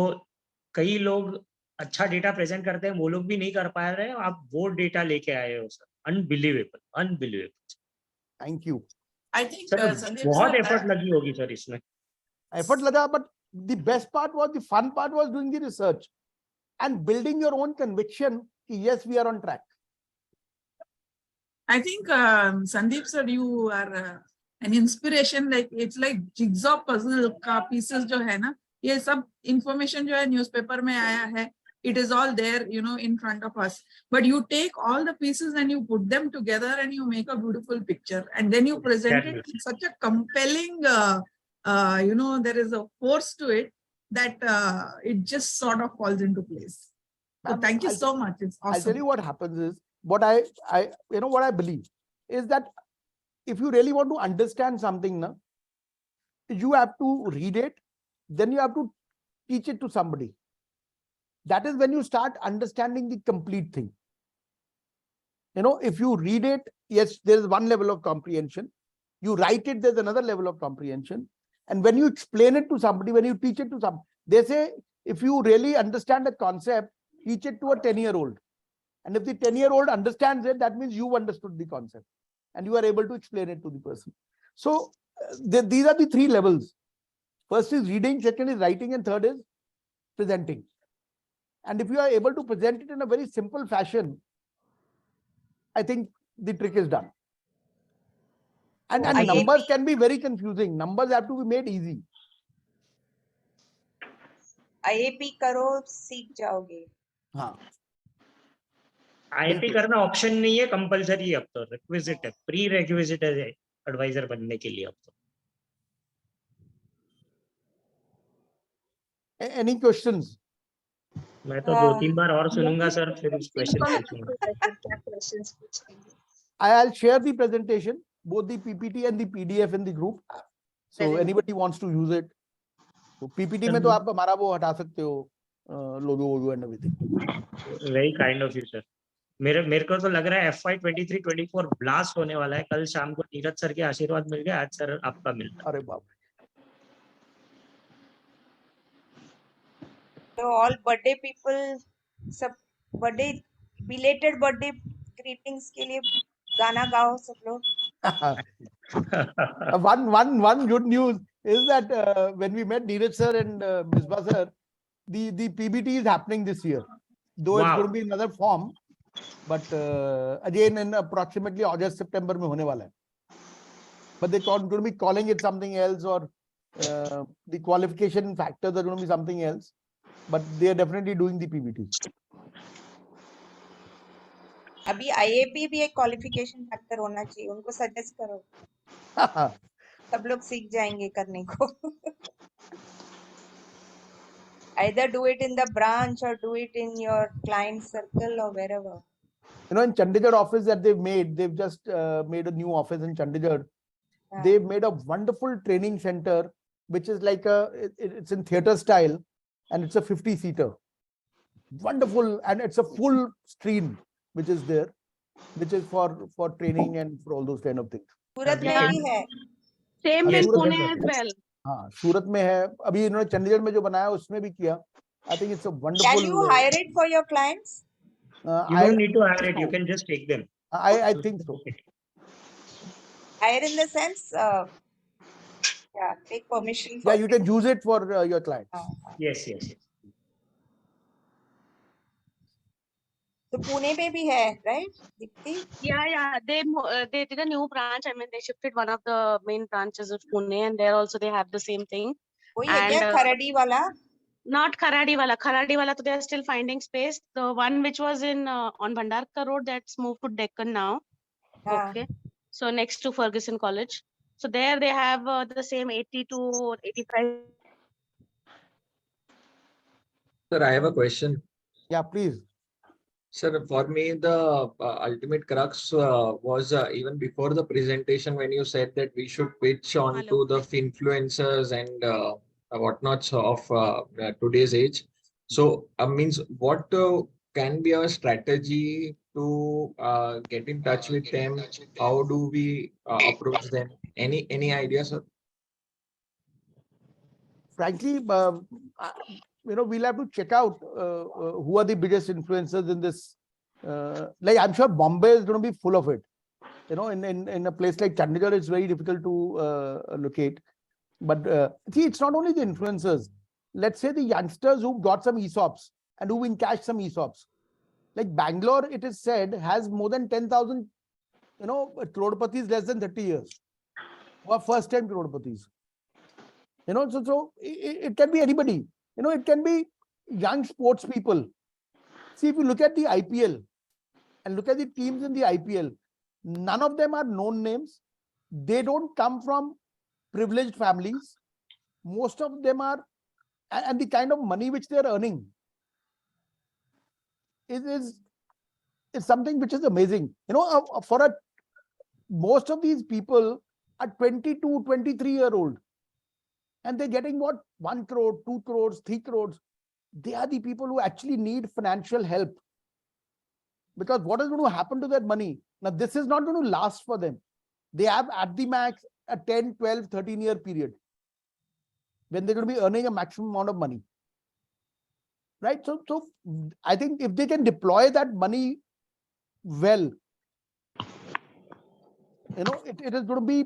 कई लोग अच्छा डेटा प्रेजेंट करते हैं वो लोग भी नहीं कर पा रहे हैं. आप वो डेटा लेके आए हो sir. Unbelievable, unbelievable. Thank you. I think बहुत एफर्ट लगी होगी सर इसमें. एफर्ट लगा, but the best part was, the fun part was doing the research and building your own conviction. Yes, we are on track. I think Sandeep sir, you are an inspiration. Like it's like jigsaw puzzle का pieces जो है ना, ये सब information जो है newspaper में आया है. It is all there, in front of us. But you take all the pieces and you put them together and you make a beautiful picture. And then you present it in such a compelling, there is a force to it that it just sort of falls into place. So thank you so much. It's awesome. I'll tell you what happens is, what I believe is that if you really want to understand something, you have to read it, then you have to teach it to somebody. That is when you start understanding the complete thing. If you read it, yes, there is one level of comprehension. You write it, there's another level of comprehension. And when you explain it to somebody, when you teach it to somebody, they say, if you really understand the concept, teach it to a 10-year-old. And if the 10-year-old understands it, that means you've understood the concept and you are able to explain it to the person. So these are the 3 levels. First is reading, second is writing, and third is presenting. And if you are able to present it in a very simple fashion, I think the trick is done. And numbers can be very confusing. Numbers have to be made easy. IAP करो सीख जाओगे. हाँ. IAP करना option नहीं है, compulsory है अब तो, रिक्विजिट है, प्री रिक्विजिट है एडवाइजर बनने के लिए अब तो. Any questions? मैं तो 2-3 बार और सुनूंगा सर, फिर उस क्वेश्चन पूछूंगा. I'll share the presentation, both the PPT and the PDF in the group. So Very anybody wants to use it. तो PPT में तो आप हमारा वो हटा सकते हो logo and everything. Very kind of you, sir. मेरे को तो लग रहा है FY 23-24 ब्लास्ट होने वाला है. कल शाम को नीरज सर के आशीर्वाद मिल गया, आज सर आपका मिलता. अरे बाप. So all birthday people, सब birthday belated birthday greetings के लिए गाना गाओ सब लोग. One good news is that when we met Neeraj sir and Misbah sir, the PBT is happening this year, though it's Wow. going to be in another form, but again in approximately August September में होने वाला है. But they're going to be calling it something else, or the qualification factors are going to be something else, but they are definitely doing the PBT. अभी IAP भी एक qualification factor होना चाहिए, उनको suggest करो, सब लोग सीख जाएंगे करने को. Either do it in the branch or do it in your client circle or wherever. You know, in Chandigarh office that they've just made a new office in Chandigarh. They've made a wonderful training center, which is like it's in theater style, and it's a 50-seater. Wonderful, and it's a full screen which is there, which is for training and for all those kind of things. सूरत में भी है. Same हाँ, in Surat Pune में as well. हाँ, सूरत में है. अभी इन्होंने चंडीगढ़ में जो बनाया उसमें भी किया. I think it's a wonderful. Can you hire it for your clients? You don't need to hire it. You can just take them. I think so. Hire in the sense, yeah, take permission. Yeah, For you can use it for your clients. Yes, yes, yes. तो पुणे में भी है, right? Deepti? Yeah. They did a new branch. I mean, they shifted one of the main branches of Pune, and there also they have the same thing. वही है क्या And, खरड़ी वाला? Not Kharadi wala. Kharadi wala, so they are still finding space. The one which was in on Bhandarkar Road, that's moved to Deccan now. हाँ. Okay. So next to Ferguson College. So there they have the same 80 to 85. Sir, I have a question. Yeah, please. Sir, for me, the ultimate crux was even before the presentation when you said that we should pitch on to the influencers and whatnots of today's age. So, means what can be our strategy to get in touch with them? How do we approach them? Any ideas, sir? Frankly, we'll have to check out who are the biggest influencers in this. Like I'm sure Bombay is going to be full of it. You know, in a place like Chandigarh, it's very difficult to locate. But see, it's not only the influencers. Let's say the youngsters who got some ESOPs and who encashed some ESOPs. Like Bangalore, it is said, has more than 10,000, crorpatis less than 30 years. Or first-time crorpatis. You know, so it can be anybody. You know, it can be young sports people. See, if you look at the IPL and look at the teams in the IPL, none of them are known names. They don't come from privileged families. Most of them are, and the kind of money which they are earning is something which is amazing. You know, most of these people are 22, 23-year-old. And they're getting what? 1 crore, 2 crores, 3 crores. They are the people who actually need financial help. Because what is going to happen to that money? Now, this is not going to last for them. They have at the max a 10, 12, 13-year period when they're going to be earning a maximum amount of money. Right? So I think if they can deploy that money well, you know, it is going to be,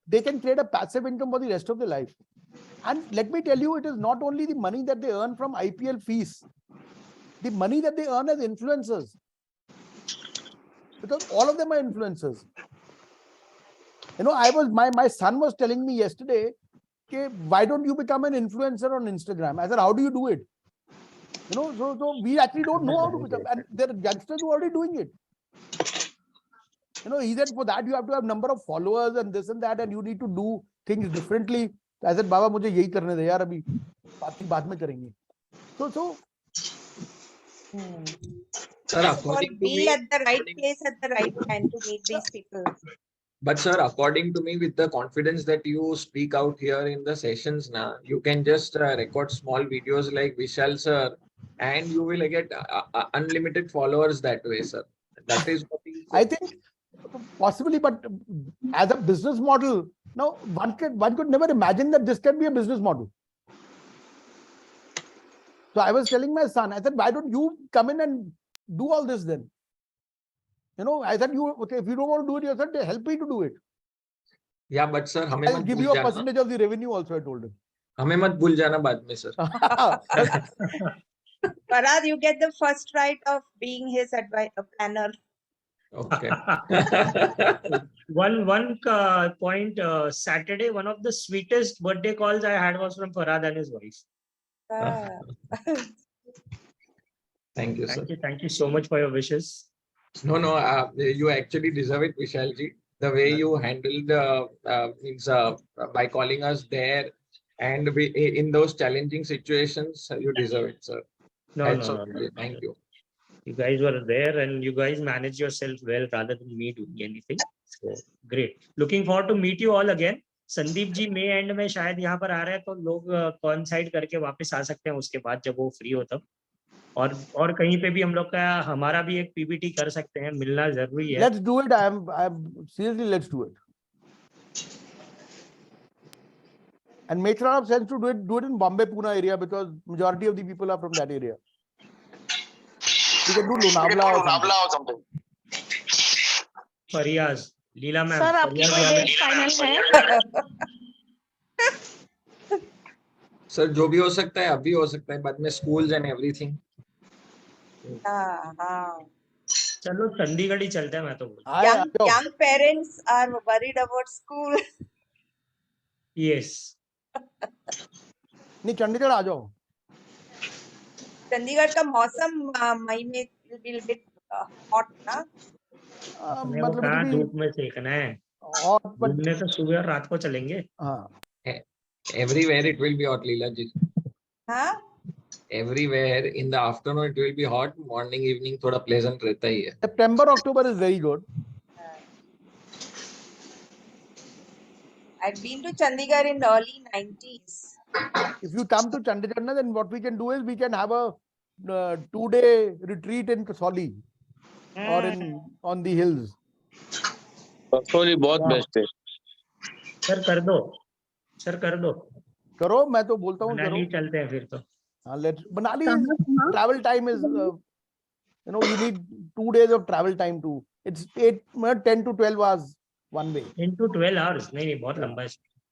they can create a passive income for the rest of their life. And let me tell you, it is not only the money that they earn from IPL fees, the money that they earn as influencers. Because all of them are influencers. You know, my son was telling me yesterday, okay, why don't you become an influencer on Instagram? I said, how do you do it? You know, so we actually don't know how to become, and there are youngsters who are already doing it. You know, he said for that you have to have number of followers and this and that, and you need to do things differently. I said, Baba, मुझे यही करने दे यार अभी बाकी बाद में करेंगे. So. Sir, First of all, be at the right place at the right time to meet these people. But sir, according to me, with the confidence that you speak out here in the sessions now, you can just record small videos like Vishal sir, and you will get unlimited followers that way, sir. That is what is. I think possibly, but as a business model, now one could never imagine that this can be a business model. So I was telling my son, I said, why don't you come in and do all this then? I said, okay, if you don't want to do it yourself, help me to do it. Yeah, but sir, हमें I'll मत give भूल you a जाना. percentage of the revenue also, I told him. हमें मत भूल जाना बाद में, sir. Farad, you get the first right of being his planner. Okay. One point. Saturday, one of the sweetest birthday calls I had was from Farad and his wife. Ah. Thank you, sir. Thank you so much for your wishes. No, you actually deserve it, Vishalji. The way you handled means by calling us there and in those challenging situations, you deserve it, sir. No. Thank you. You guys were there and you guys managed yourself well rather than me doing anything. So great. Looking forward to meet you all again. Sandeep ji May end में शायद यहाँ पर आ रहे हैं तो लोग कॉन्साइड करके वापस आ सकते हैं उसके बाद जब वो फ्री हो तब और कहीं पे भी हम लोग का हमारा भी एक पीपीटी कर सकते हैं मिलना जरूरी है. Let's do it. I'm seriously, let's do it. And makes a lot of sense to do it in Bombay, Pune area because majority of the people are from that area. We can do Lonavala or something. Fariyaz Leela ma'am. Sir आपकी कोई date final है? Sir जो भी हो सकता है अभी हो सकता है बाद में स्कूल्स एंड एवरीथिंग. हाँ. चलो चंडीगढ़ ही चलते हैं मैं तो. Young parents are worried about school. Yes. नहीं चंडीगढ़ आ जाओ. चंडीगढ़ का मौसम मई में will be hot ना. मतलब कहाँ धूप में सेकना है और घूमने तो सुबह और रात को चलेंगे. हाँ. Everywhere it will be hot, Leela ji. हाँ. Everywhere in the afternoon it will be hot. Morning, evening थोड़ा pleasant रहता ही है. September, October is very good. I've been to Chandigarh in the early 90s. If you come to Chandigarh, then what we can do is we can have a 2-day retreat in Kasoli or on the hills. Kasauli बहुत best है. Sir कर दो. करो मैं तो बोलता हूँ मनाली चलते हैं फिर तो. हाँ, Manali travel time is you need 2 days of travel time too. It's 10 to 12 hours one way. 10 to 12 hours नहीं बहुत लंबा है.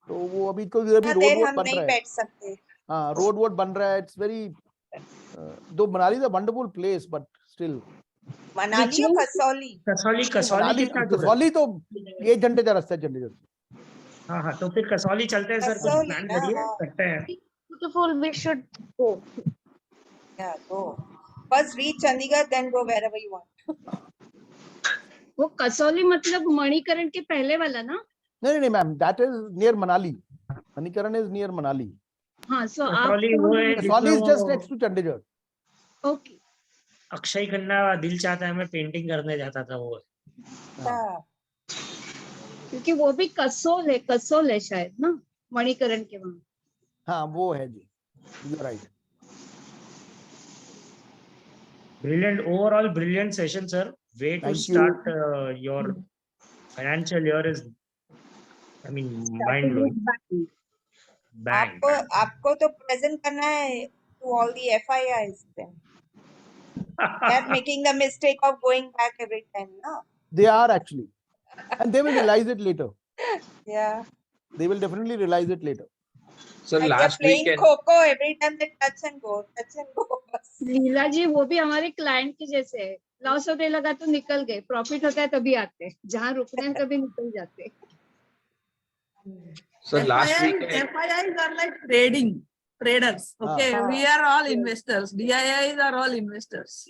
तो वो अभी रोड वोड बन रहा है. बैठ सकते. हाँ, रोड वोड बन रहा है. It's very though Manali is a wonderful place, but still. Manali और कसौली. कसौली तो 1 घंटे का रास्ता है चंडीगढ़. हाँ तो फिर कसौली चलते हैं सर. कुछ प्लान करिए करते हैं. Beautiful, we should go. Yeah, go. First reach Chandigarh, then go wherever you want. वो कसौली मतलब मणिकरण के पहले वाला ना? नहीं ma'am, that is near Manali. Manikaran is near Manali. हाँ, so Kasauli is just next to Chandigarh. Okay. Akshay Khanna दिल चाहता है मैं पेंटिंग करने जाता था वो. क्योंकि वो भी कसोल है शायद ना मणिकरण के वहाँ. हाँ वो है जी. You're right. Brilliant, overall brilliant session, sir. Way to start your financial year is, I mean, mind blowing. आपको तो present करना है to all the FIIs then. They are making the mistake of going back every time, no? They are actually, and they will realize it later. Yeah. They will definitely realize it later. So like last playing weekend. Coco, every time they touch and go. लीला जी वो भी हमारे client के जैसे है. Loss होने लगा तो निकल गए. प्रॉफिट होता है तभी आते. जहाँ रुकने हैं तभी निकल जाते. So last weekend. FIIs are like traders. Okay, we are all investors. DIIs are all investors.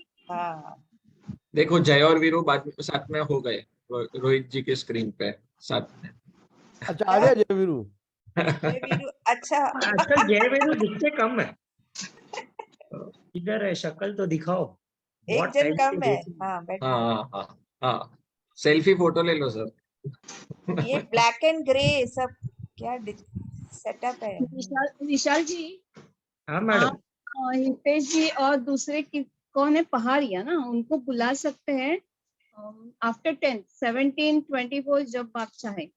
देखो जय और वीरू बाद में साथ में हो गए रोहित जी के स्क्रीन पे साथ में. अच्छा आ गया जय वीरू. अच्छा जय वीरू दिखते कम है. इधर है शक्ल तो दिखाओ. एक जन कम है. हाँ सेल्फी फोटो ले लो सर. ये ब्लैक एंड ग्रे सब क्या सेटअप है? विशाल जी, हाँ मैडम, आप हितेश जी और दूसरे कौन है, पहाड़िया ना, उनको बुला सकते हैं आफ्टर 10, 17, 24 जब आप चाहें।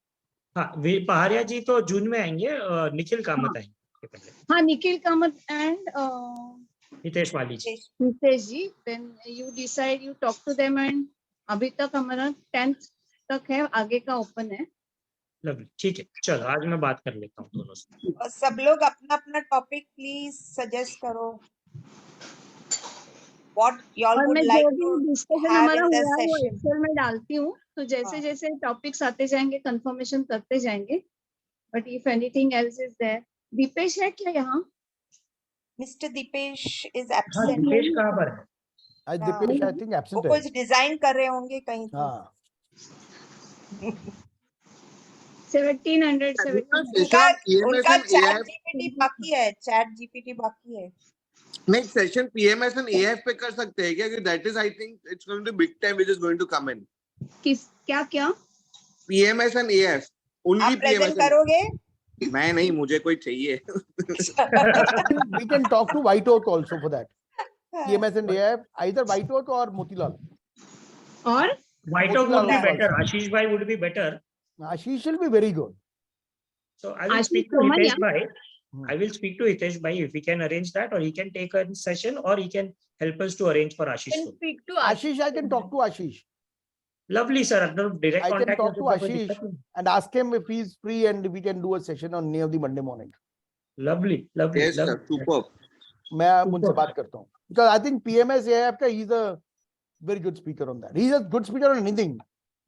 हाँ पहाड़िया जी तो जून में आएंगे, निखिल कामत आएंगे पहले, हाँ, निखिल कामत एंड हितेश वाली जी। हितेश जी, then you decide, you talk to them, and अभी तक हमारा 10th तक है, आगे का ओपन है। लवली, ठीक है, चलो आज मैं बात कर लेता हूँ दोनों से। और सब लोग अपना अपना टॉपिक प्लीज सजेस्ट करो, what y'all और would मैं like जो to भी डिस्कशन have हमारा in the हुआ है वो session. एक्सेल में डालती हूँ, तो जैसे हाँ. जैसे टॉपिक्स आते जाएंगे कंफर्मेशन करते जाएंगे, but if anything else is there. Deepesh है क्या यहाँ? Mr. Dipesh is हाँ absent. दीपेश कहाँ पर है? आज हाँ, दीपेश आई थिंक वो एब्सेंट है। कुछ डिजाइन कर रहे होंगे कहीं तो। हाँ 1700 उनका उनका and चैट AIF जीपीटी बाकी है, चैट जीपीटी बाकी है। next session PMS and AIF पे कर सकते हैं क्या? That is, I think it's going to be big time which is going to come in. किस क्या क्या? PMS and AIF. Only आप प्रेजेंट PMS and करोगे? मैं नहीं, मुझे कोई चाहिए। we can talk to White Oak also for that. PMS and AIF, either White Oak or Motilal. और White Oak would be Motilal better. also. Ashish bhai would be better. Ashish will be very good. So I will Ashish speak to Somaya? Hitesh bhai. I will speak to Hitesh bhai if he can arrange that, or he can take a session, or he can help us to arrange for Ashish. can soon. speak to Ashish, I can talk to Ashish. Lovely, sir. अगर direct I can contact talk है to तो कोई Ashish दिक्कत नहीं। and ask him if he's free and we can do a session on any of the Monday morning. Lovely, lovely, Yes, sir. lovely. Superb. मैं उनसे बात करता हूँ because I think PMS AIF का he's a very good speaker on that. He's a good speaker on anything,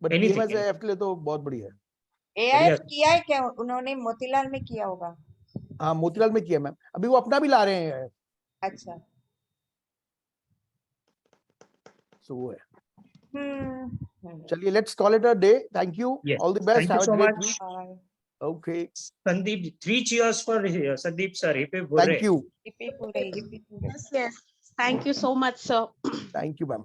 but Anything, PMS AIF के लिए तो बहुत बढ़िया है। एआईएफ किया है क्या उन्होंने? मोतीलाल में किया होगा। हाँ मोतीलाल में किया मैम, अभी वो अपना भी ला रहे हैं। अच्छा। So वो है। हम्म। चलिए let's call it a day. Thank you. Yes. All the best. Thank you Have so a great much. week. Bye. Okay. Sandeep, 3 cheers for Sandeep sir. Hip hip hooray. Thank you. Hippie पूरे, hippie पूरे। Yes, yes. Thank you so much, sir. Thank you, ma'am.